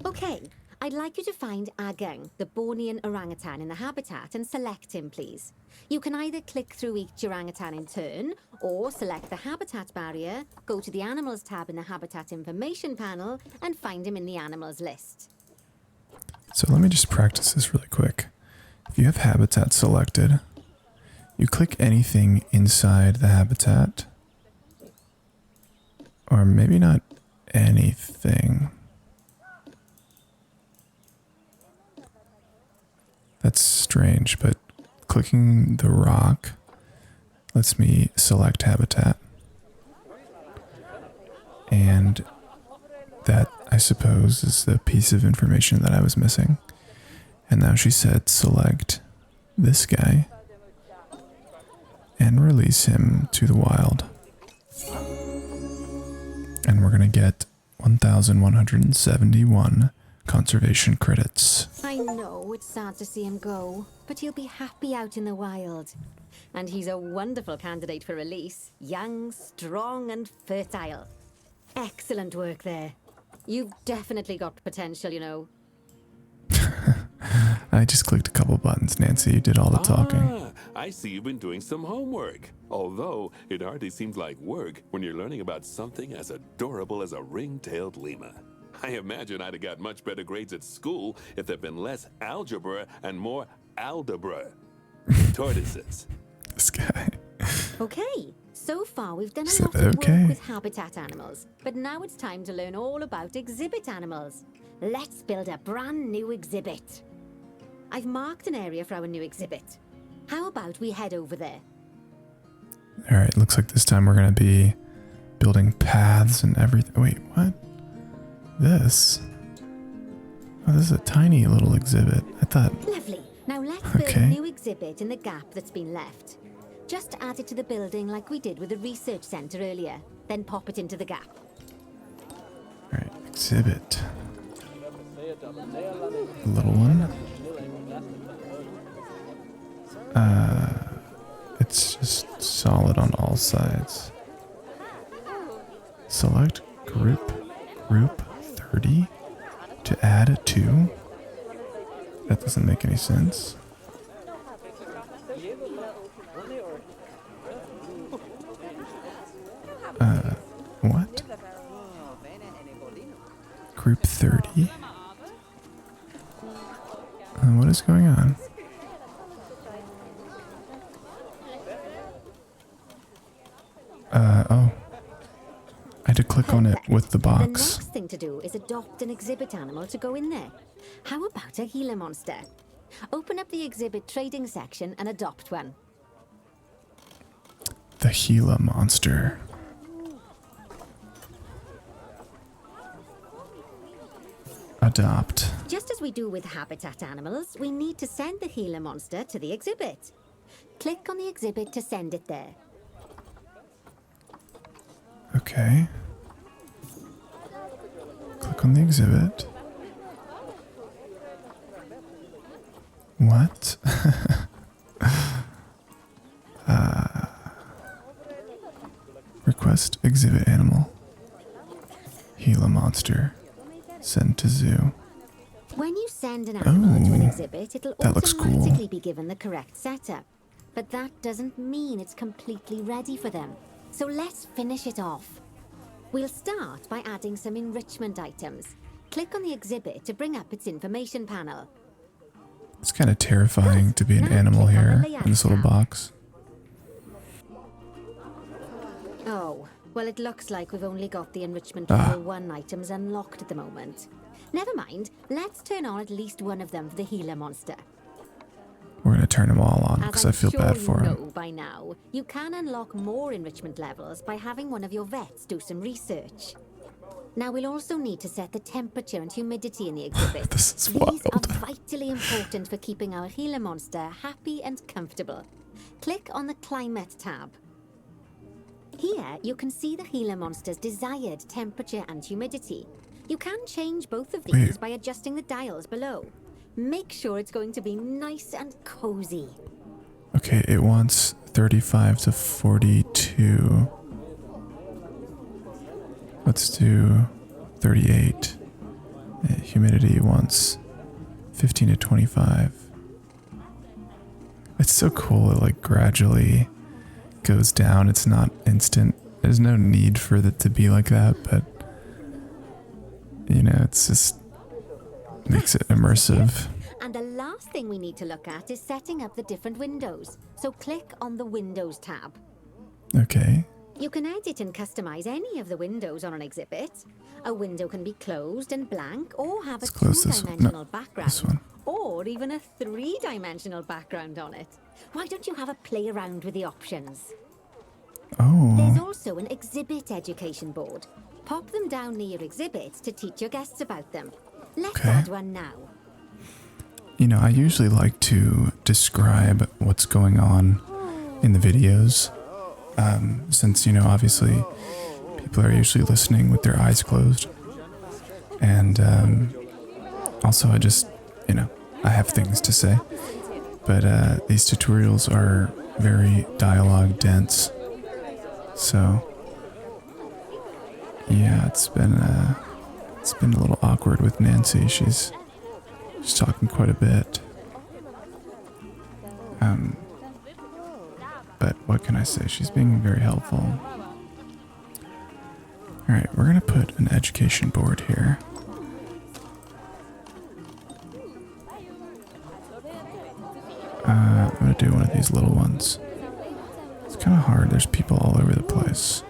Okay, I'd like you to find Agang, the Bornean orangutan in the habitat, and select him, please. You can either click through each orangutan in turn, or select the habitat barrier, go to the animals tab in the habitat information panel, and find him in the animals list. So let me just practice this really quick. If you have habitat selected, you click anything inside the habitat, or maybe not anything. That's strange, but clicking the rock lets me select habitat. And that, I suppose, is the piece of information that I was missing. And now she said select this guy and release him to the wild. And we're going to get 1,171 conservation credits. I know it's sad to see him go, but he'll be happy out in the wild. And he's a wonderful candidate for release. Young, strong, and fertile. Excellent work there. You've definitely got potential, you know. I just clicked a couple buttons, Nancy. You did all the talking. I see you've been doing some homework. Although, it hardly seems like work when you're learning about something as adorable as a ring-tailed lemur. I imagine I'd have got much better grades at school if there'd been less algebra and more aldebra. Tortoises. This guy. Okay, so far we've done a Said lot of okay. work with habitat animals, but now it's time to learn all about exhibit animals. Let's build a brand new exhibit. I've marked an area for our new exhibit. How about we head over there? All right, looks like this time we're going to be building paths and everything. Wait, what? This? Oh, this is a tiny little exhibit. I thought... Lovely. Now let's build Okay. a new exhibit in the gap that's been left. Just add it to the building like we did with the research centre earlier. Then pop it into the gap. All right, exhibit. Little one. It's just solid on all sides. Select group 30 to add a 2. That doesn't make any sense. What? Group 30? What is going on? Oh. I had to click on it with the The box. next thing to do is adopt an exhibit animal to go in there. How about a Gila monster? Open up the exhibit trading section and adopt one. The Gila monster. Adopt. Just as we do with habitat animals, we need to send the Gila monster to the exhibit. Click on the exhibit to send it there. Okay. Click on the exhibit. What? Request exhibit animal. Gila monster. Sent to zoo. When you send an animal to an exhibit, it'll that looks cool. automatically be given the correct setup. But that doesn't mean it's completely ready for them. So let's finish it off. We'll start by adding some enrichment items. Click on the exhibit to bring up its information panel. It's kind of terrifying to be an animal here in this little box. Oh, well, it looks like we've only got the enrichment level 1 items unlocked at the moment. Never mind, let's turn on at least one of them for the Gila monster. We're gonna turn them all on because As I feel bad for you him. know by now, you can unlock more enrichment levels by having one of your vets do some research. Now we'll also need to set the temperature and humidity in the exhibit. This is These wild. are vitally important for keeping our Gila monster happy and comfortable. Click on the Climate tab. Here, you can see the Gila monster's desired temperature and humidity. You can change both of these by adjusting the dials below. Make sure it's going to be nice and cozy. Okay, it wants 35 to 42. Let's do 38. Humidity wants 15 to 25. It's so cool. It like gradually goes down. It's not instant. There's no need for it to be like that, but you know, it's just makes it immersive. And the last thing we need to look at is setting up the different windows. So click on the Windows tab. Okay. You can edit and customize any of the windows on an exhibit. A window can be closed and blank, or have Let's a close this one. two-dimensional No, background, this one. or even a three-dimensional background on it. Why don't you have a play around with the options? There's Oh, also an exhibit education board. Pop them down near your exhibits to teach your guests about them. Let's Okay. add one now. you know, I usually like to describe what's going on in the videos, since, you know, obviously people are usually listening with their eyes closed. And also I just, you know, I have things to say. But these tutorials are very dialogue dense. So yeah, it's been a little awkward with Nancy. She's talking quite a bit. But what can I say? She's being very helpful. Alright, we're gonna put an education board here. I'm gonna do one of these little ones. It's kind of hard. There's people all over the place.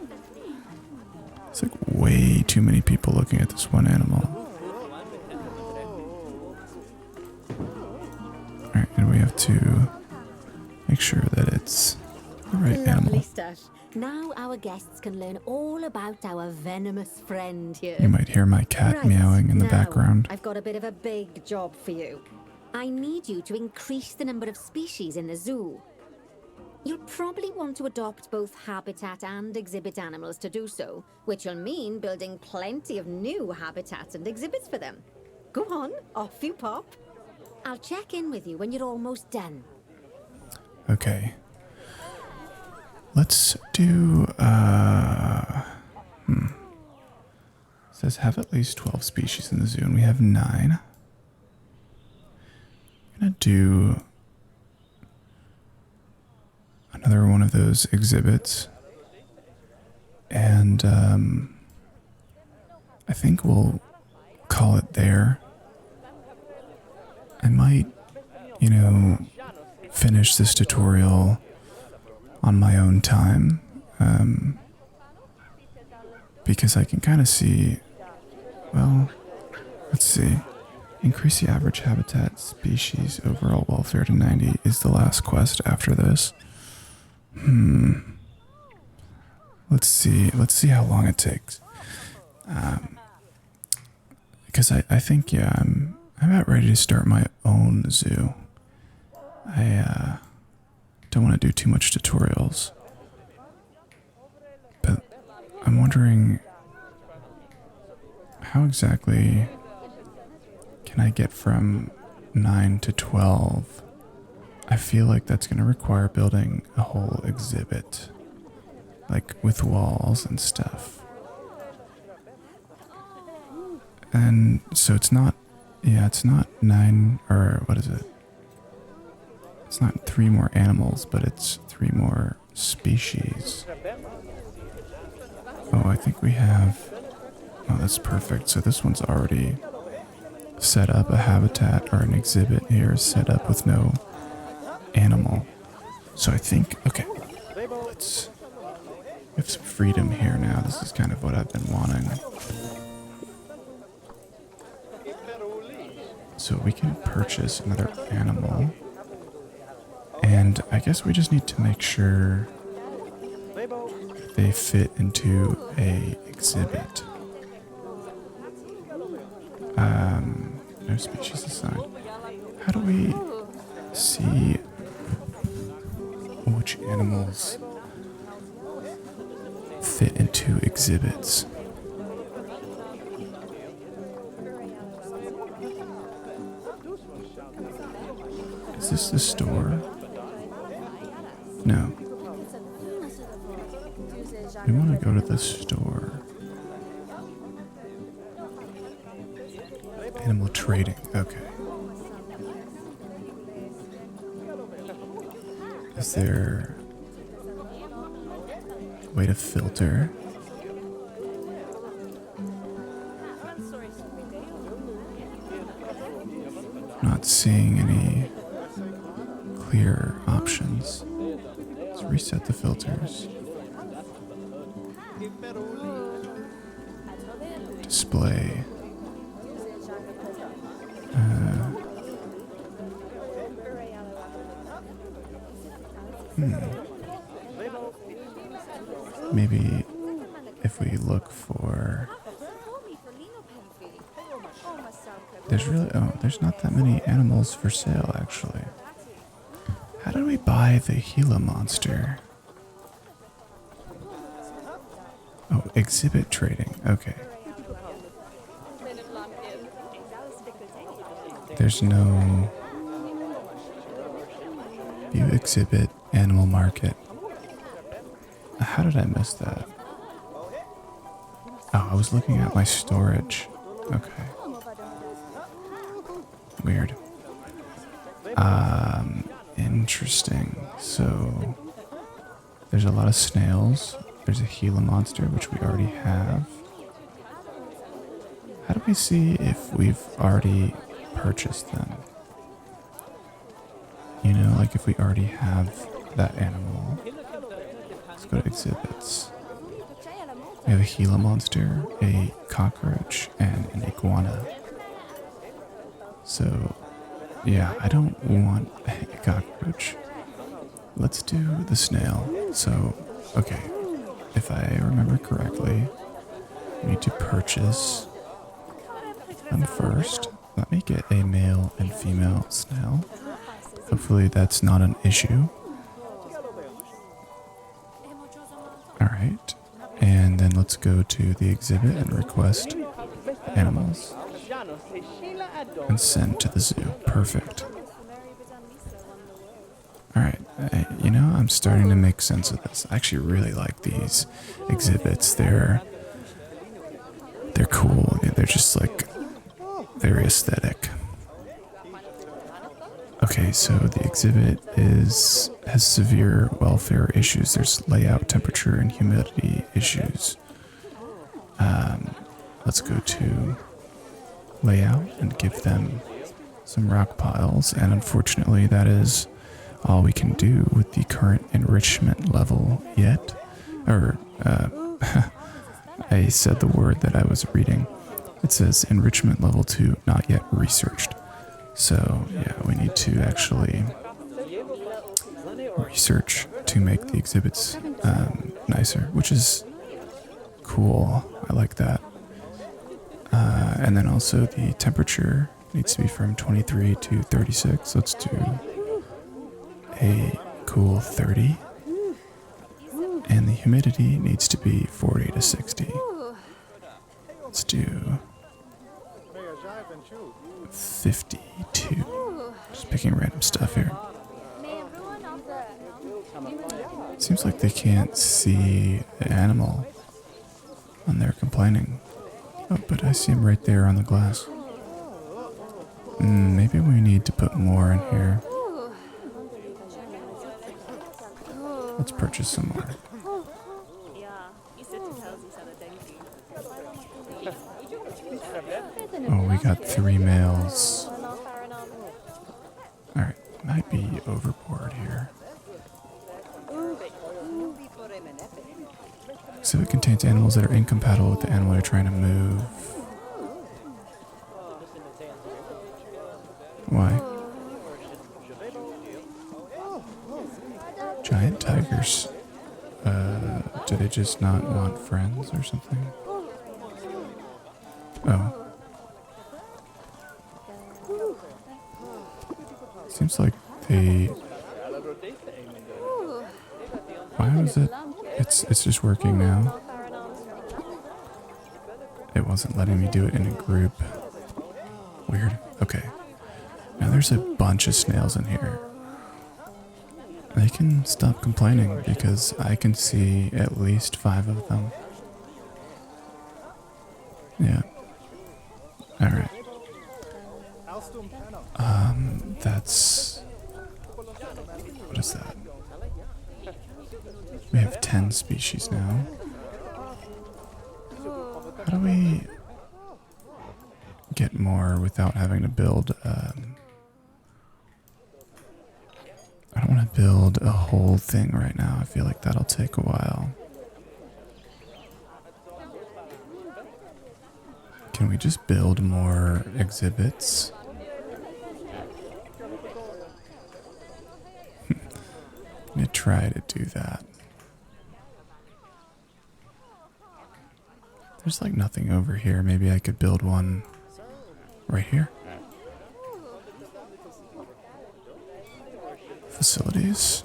It's like way too many people looking at this one animal. Alright, and we have to make sure that it's the right Lovely animal. stuff. Now our guests can learn all about our venomous friend here. You might hear my cat Right, meowing in the now, background. I've got a bit of a big job for you. I need you to increase the number of species in the zoo. You'll probably want to adopt both habitat and exhibit animals to do so, which will mean building plenty of new habitats and exhibits for them. Go on, off you pop. I'll check in with you when you're almost done. Okay. Let's do, It says have at least 12 species in the zoo, and we have 9. I'm gonna do another one of those exhibits. And, I think we'll call it there. I might, you know, finish this tutorial on my own time, because I can kind of see, well, let's see, increase the average habitat species overall welfare to 90 is the last quest after this. Let's see how long it takes, because I think, yeah, I'm about ready to start my own zoo. I don't want to do too much tutorials, but I'm wondering how exactly can I get from 9 to 12. I feel like that's going to require building a whole exhibit, like with walls and stuff. And so it's not, yeah, it's not 9, or what is it? It's not 3 more animals, but it's 3 more species. Oh, I think we have, oh, that's perfect. So this one's already set up, a habitat or an exhibit here set up with no animal. So I think, okay, we have some freedom here now. This is kind of what I've been wanting. So we can purchase another animal. And I guess we just need to make sure they fit into a exhibit. No species assigned. How do we see which animals fit into exhibits? Is this the store? No. We want to go to the store. Animal trading, okay. Is there a way to filter? Not seeing any clear options. Let's reset the filters. Display. Maybe if we look for... there's not that many animals for sale, actually. How did we buy the Gila monster? Oh, exhibit trading, okay. There's no view exhibit, animal market. How did I miss that? Oh, I was looking at my storage. Okay. Weird. Interesting. So there's a lot of snails. There's a Gila monster, which we already have. How do we see if we've already purchased them? You know, like if we already have that animal. Let's go to exhibits. We have a Gila monster, a cockroach, and an iguana. So, yeah, I don't want a cockroach. Let's do the snail. So, okay, if I remember correctly, we need to purchase them first. Let me get a male and female snail. Hopefully that's not an issue. Alright, and then let's go to the exhibit and request animals. And send to the zoo. Perfect. Alright, you know, I'm starting to make sense of this. I actually really like these exhibits. They're cool. They're just like very aesthetic. Okay, so the exhibit has severe welfare issues. There's layout, temperature, and humidity issues. Let's go to layout and give them some rock piles, and unfortunately that is all we can do with the current enrichment level yet. I said the word that I was reading. It says enrichment level 2 not yet researched. So yeah, we need to actually research to make the exhibits nicer, which is cool. I like that. And then also the temperature needs to be from 23 to 36. Let's do a cool 30. And the humidity needs to be 40 to 60. Let's do 52. Just picking random stuff here. Seems like they can't see the animal when they're complaining. Oh, but I see him right there on the glass. Maybe we need to put more in here. Let's purchase some more. Oh, we got 3 males. Alright, might be overboard here. So it contains animals that are incompatible with the animal you're trying to move. Why? Giant tigers. Do they just not want friends or something? Oh. Seems like they... Why was it? It's just working now. It wasn't letting me do it in a group. Weird. Okay. Now there's a bunch of snails in here. They can stop complaining because I can see at least 5 of them. Yeah. Alright. That's... What is that? We have 10 species now. How do we get more without having to build... I don't want to build a whole thing right now. I feel like that'll take a while. Can we just build more exhibits? I'm gonna try to do that. There's like nothing over here. Maybe I could build one right here. Facilities.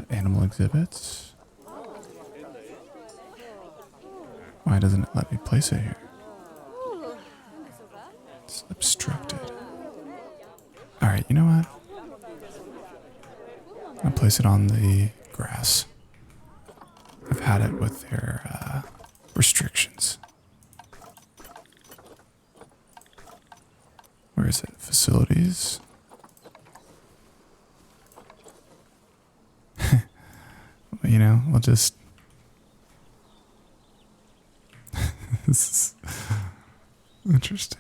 Animal exhibits. Why doesn't it let me place it here? It's obstructed. Alright, you know what? I'll place it on the grass. I've had it with their restrictions. Where is it? Facilities. You know, we'll just... This is interesting.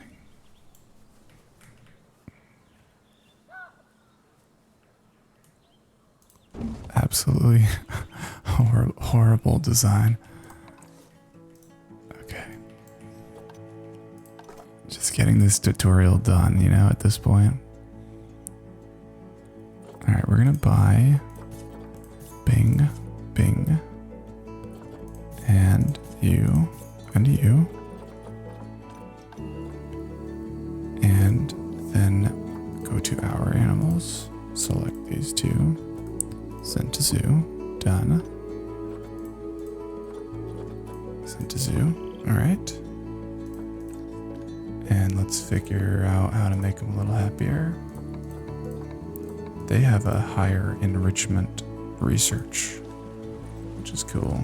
Absolutely horrible design. Okay. Just getting this tutorial done, you know, at this point. Alright, we're gonna buy Bing, Bing, and you, and you. And then go to our animals, select these 2. Send to zoo. Done. Send to zoo. Alright. And let's figure out how to make them a little happier. They have a higher enrichment research, which is cool.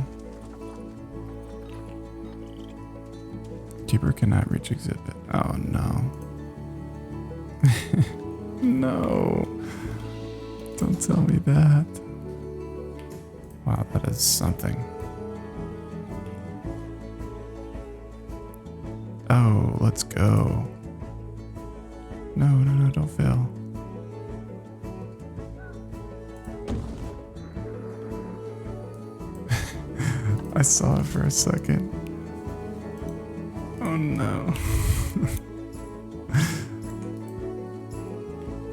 Keeper cannot reach exhibit. Oh no. No. Don't tell me that. Wow, that is something. Oh, let's go. No, no, no, don't fail. I saw it for a second. Oh no.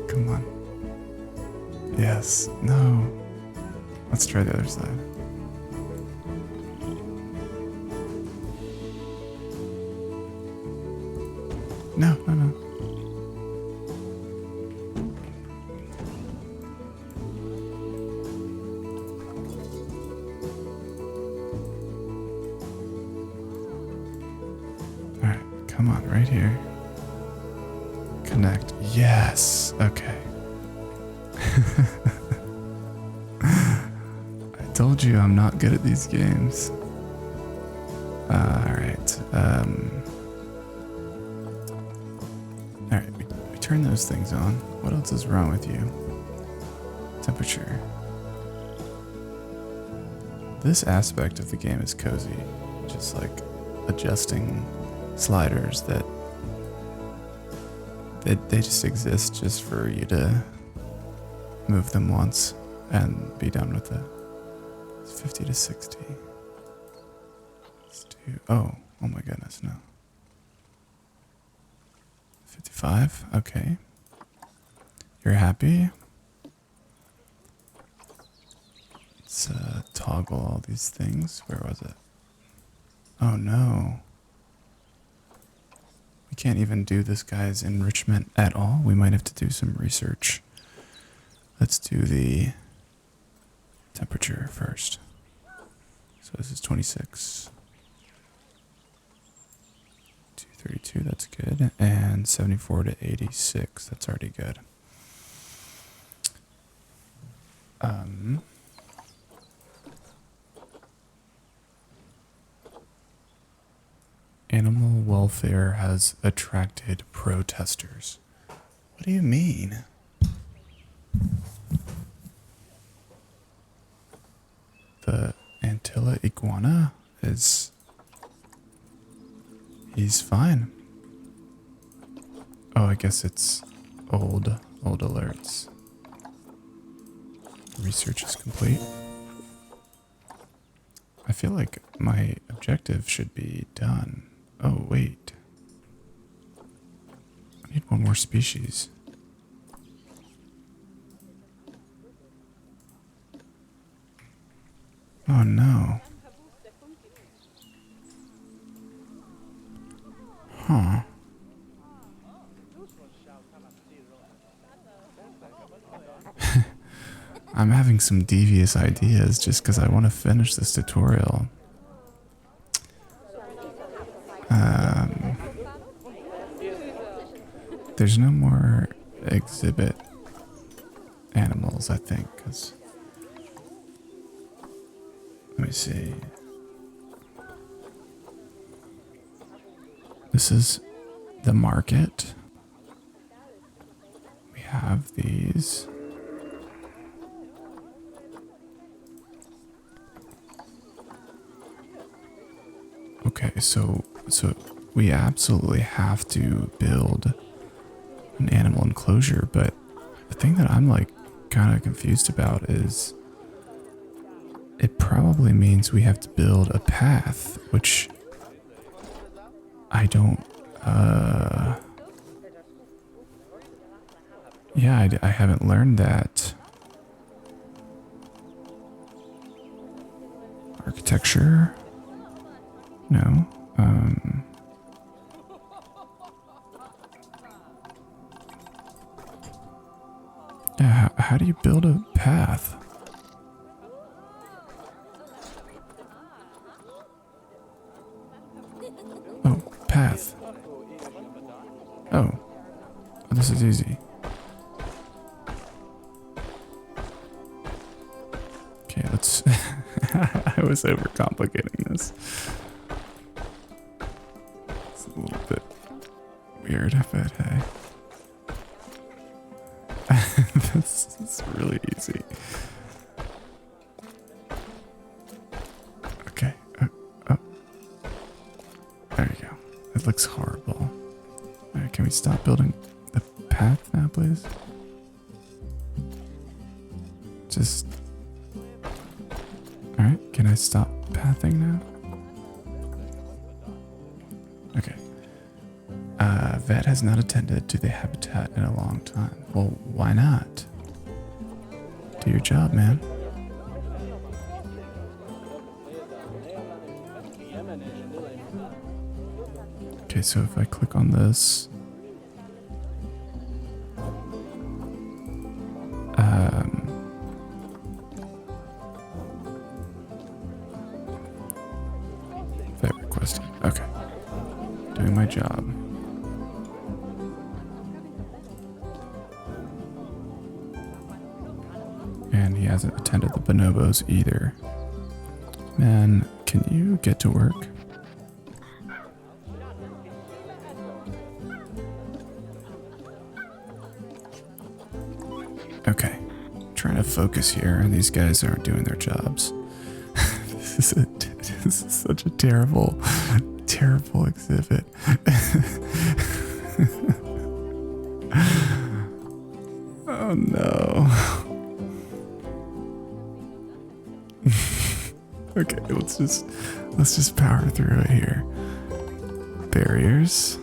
Come on. Yes. No. Let's try the other side. No, no, no. Come on, right here. Connect. Yes. Okay. I told you I'm not good at these games. Alright. Alright, we turn those things on. What else is wrong with you? Temperature. This aspect of the game is cozy. Just like adjusting sliders that they just exist just for you to move them once and be done with it. It's 50 to 60. Let's do, oh my goodness, no. 55, okay. You're happy? Let's toggle all these things. Where was it? Oh no. We can't even do this guy's enrichment at all. We might have to do some research. Let's do the temperature first. So this is 26. 232, that's good. And 74 to 86, that's already good. Animal welfare has attracted protesters. What do you mean? The Antilla iguana is... he's fine. Oh, I guess it's old alerts. Research is complete. I feel like my objective should be done. Oh, wait. I need one more species. Oh no. Huh. I'm having some devious ideas just because I want to finish this tutorial. There's no more exhibit animals, I think, 'cause let me see. This is the market. We have these. Okay, so we absolutely have to build an animal enclosure, but the thing that I'm like kind of confused about is it probably means we have to build a path, which I don't, yeah, I haven't learned that. Architecture? No. Yeah, how do you build a path? Oh, path. Oh, this is easy. Okay, let's... I was overcomplicating this. It's a little bit weird, but hey. That's really easy. Okay. Oh. There you go. It looks horrible. Alright, can we stop building the path now, please? Just... Alright, can I stop pathing now? Okay. Vet has not attended to the habitat in a long time. Well, why not? Do your job, man. Okay, so if I click on this... vet requested. Okay. doing my job. And he hasn't attended the bonobos either. Man, can you get to work? Okay, trying to focus here. These guys aren't doing their jobs. This is such a terrible exhibit. Oh no. Okay, let's just power through it here. Barriers.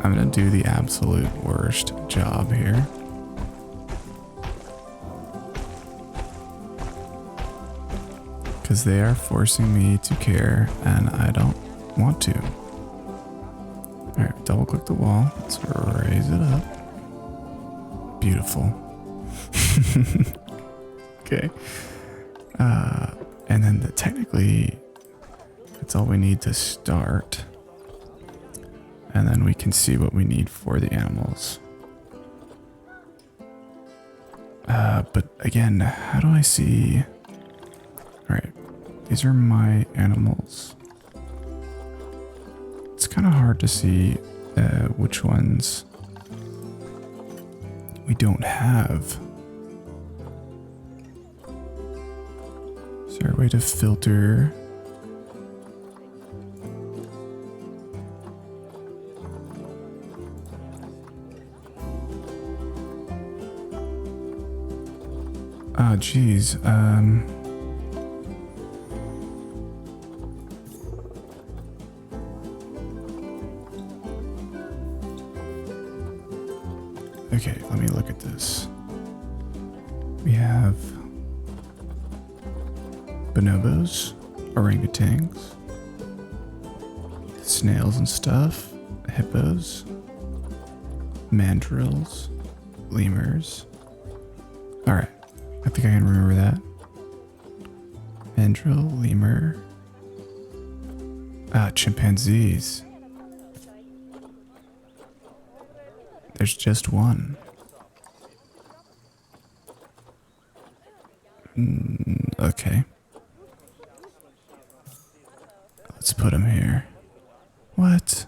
I'm gonna do the absolute worst job here. Because they are forcing me to care, and I don't want to. Alright, double click the wall. Let's raise it up. Beautiful. Okay. And then technically, that's all we need to start. And then we can see what we need for the animals. But again, how do I see... Alright, these are my animals. It's kind of hard to see which ones we don't have. Is there a way to filter? Ah, geez. Okay, let me look at this. We have bonobos, orangutans, snails and stuff, hippos, mandrills, lemurs. Alright, I think I can remember that. Mandrill, lemur, chimpanzees. There's just one. Okay. Let's put him here. What?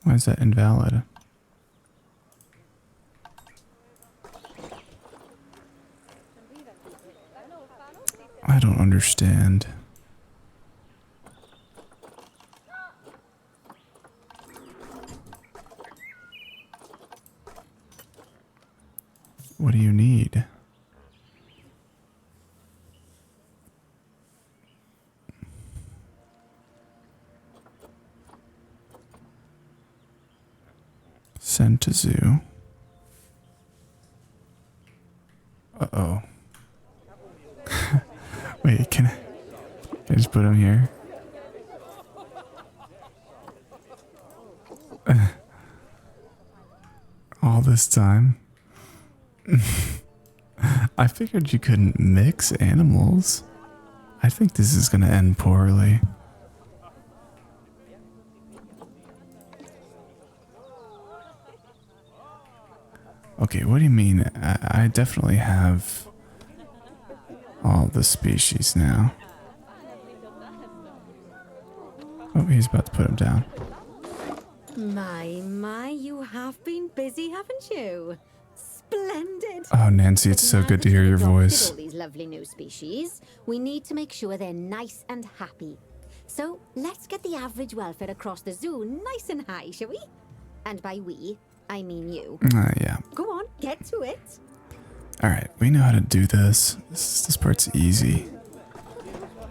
Why is that invalid? I don't understand. What do you need? Send to zoo. Uh-oh. Wait, can I just put him here? All this time? I figured you couldn't mix animals. I think this is gonna end poorly. Okay, what do you mean? I definitely have all the species now. Oh, he's about to put him down. My, you have been busy, haven't you? Splendid. Oh, Nancy, it's so good to hear your voice. All these lovely new species, we need to make sure they're nice and happy. So let's get the average welfare across the zoo nice and high, shall we? And by we, I mean you. Yeah. Go on, get to it. Alright, we know how to do this. This part's easy.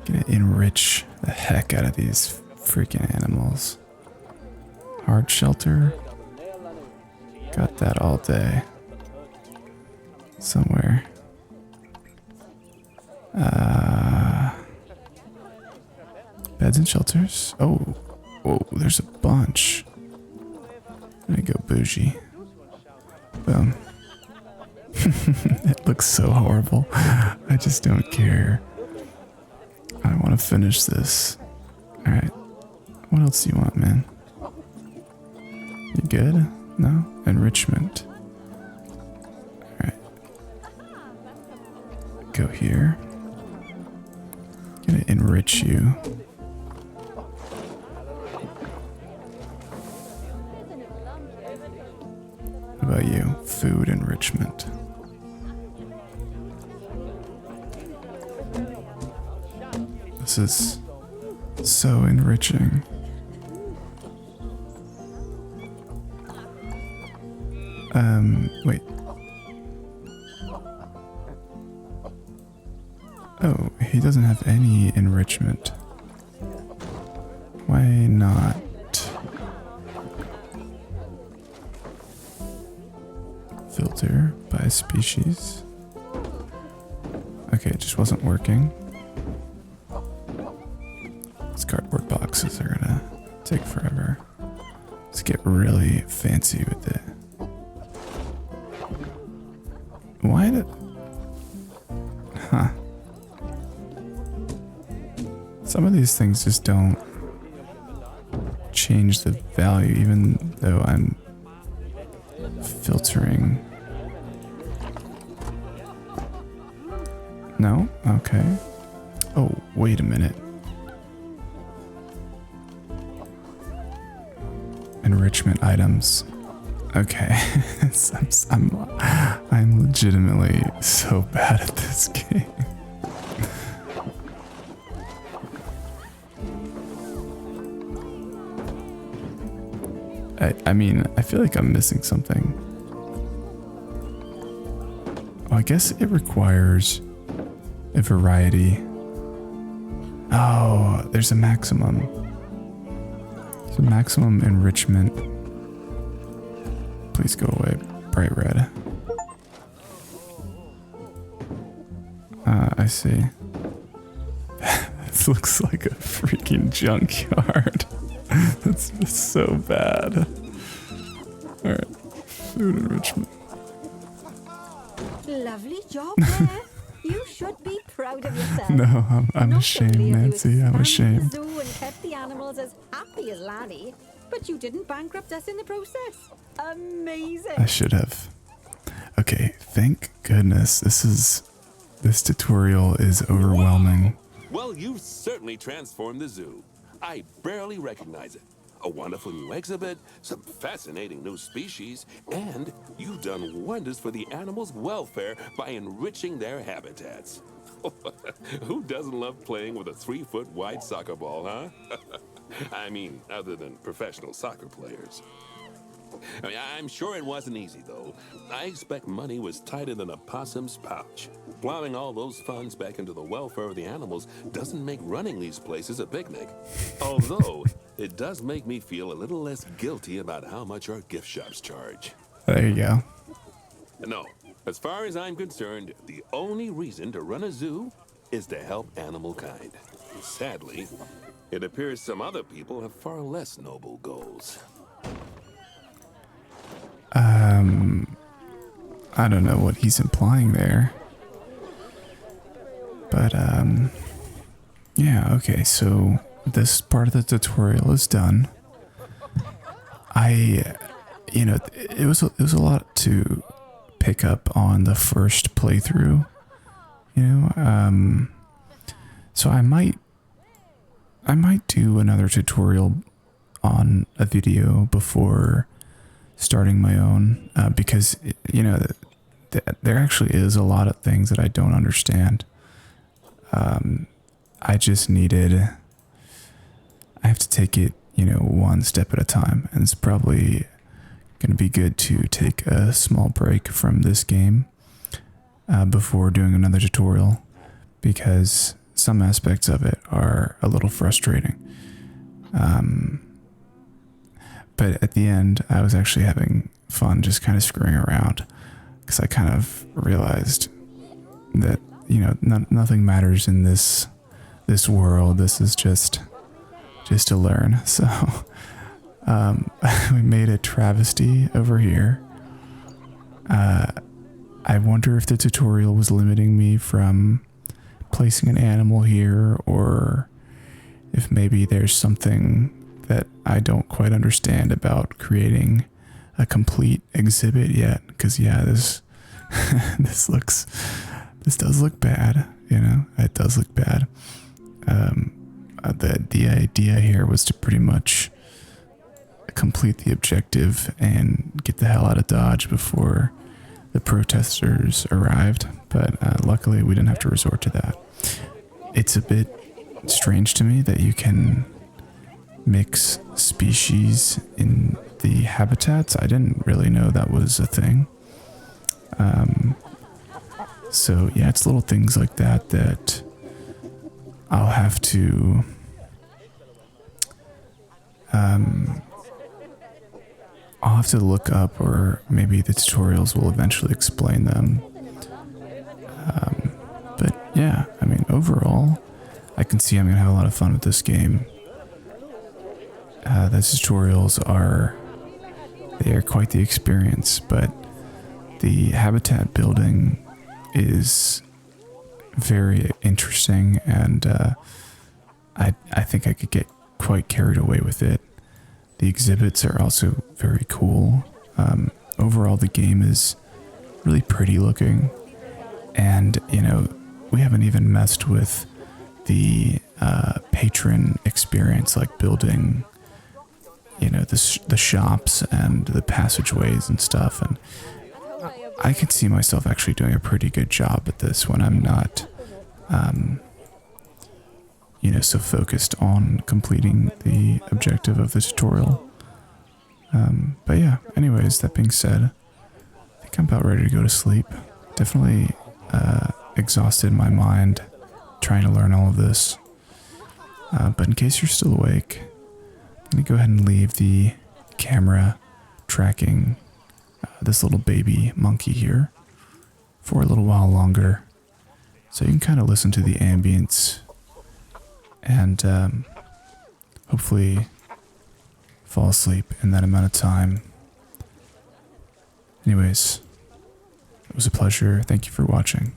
Gonna enrich the heck out of these freaking animals. Hard shelter. Got that all day. Somewhere. Beds and shelters. Oh, there's a bunch. bougie. Boom. It looks so horrible. I just don't care. I want to finish this. Alright. What else do you want, man? You good? No? Enrichment. Alright. Go here. Gonna enrich you. What about you? Food enrichment. This is so enriching. Wait. Oh, he doesn't have any enrichment. Why not? Filter by species. Okay, it just wasn't working. These cardboard boxes are gonna take forever. Let's get really fancy with it. Why did... Huh. Some of these things just don't change the value, even though I'm filtering. No? Okay. Oh, wait a minute. Enrichment items. Okay. I'm legitimately so bad at this game. I mean, I feel like I'm missing something. Oh, I guess it requires a variety. Oh, there's a maximum. There's a maximum enrichment. Please go away, bright red. I see. This looks like a freaking junkyard. That's so bad. Alright, food enrichment. Lovely job there. You should be proud of yourself. No, I'm Not ashamed, only have you Nancy. I'm expanded ashamed. the zoo and kept the animals as happy as Laddie, but you didn't bankrupt us in the process. Amazing. I should have. Okay, thank goodness. This tutorial is overwhelming. Well, you've certainly transformed the zoo. I barely recognize it. A wonderful new exhibit, some fascinating new species, and you've done wonders for the animals' welfare by enriching their habitats. Who doesn't love playing with a 3-foot wide soccer ball, huh? I mean, other than professional soccer players. I mean, I'm sure it wasn't easy, though. I expect money was tighter than a possum's pouch. Plowing all those funds back into the welfare of the animals doesn't make running these places a picnic. Although, it does make me feel a little less guilty about how much our gift shops charge. There you go. No, as far as I'm concerned, the only reason to run a zoo is to help animal kind. Sadly, it appears some other people have far less noble goals. I don't know what he's implying there. But, yeah, okay, so this part of the tutorial is done. It was a lot to pick up on the first playthrough, so I might do another tutorial on a video before starting my own, because, there actually is a lot of things that I don't understand. I just I have to take it, one step at a time, and it's probably going to be good to take a small break from this game before doing another tutorial, because some aspects of it are a little frustrating. But at the end, I was actually having fun just kind of screwing around, because I kind of realized that, nothing matters in this world. This is just to learn. So We made a travesty over here. I wonder if the tutorial was limiting me from placing an animal here, or if maybe there's something that I don't quite understand about creating a complete exhibit yet. Because yeah, this this does look bad. You know, it does look bad. The idea here was to pretty much complete the objective and get the hell out of Dodge before the protesters arrived, but luckily we didn't have to resort to that. It's a bit strange to me that you can mix species in the habitats. I didn't really know that was a thing. So yeah, it's little things like that that I'll have to look up, or maybe the tutorials will eventually explain them. But yeah, I mean, overall, I can see I'm going to have a lot of fun with this game. The tutorials are quite the experience, but the habitat building is very interesting, and I think I could get quite carried away with it. The exhibits are also very cool. Overall, the game is really pretty looking, and you know, we haven't even messed with the patron experience, like building, you know, the shops and the passageways and stuff. And I could see myself actually doing a pretty good job at this when I'm not, you know, so focused on completing the objective of the tutorial. But yeah, anyways, that being said, I think I'm about ready to go to sleep. Definitely exhausted my mind trying to learn all of this. But in case you're still awake, I'm going to go ahead and leave the camera tracking this little baby monkey here for a little while longer, so you can kind of listen to the ambience and hopefully fall asleep in that amount of time. Anyways, it was a pleasure. Thank you for watching.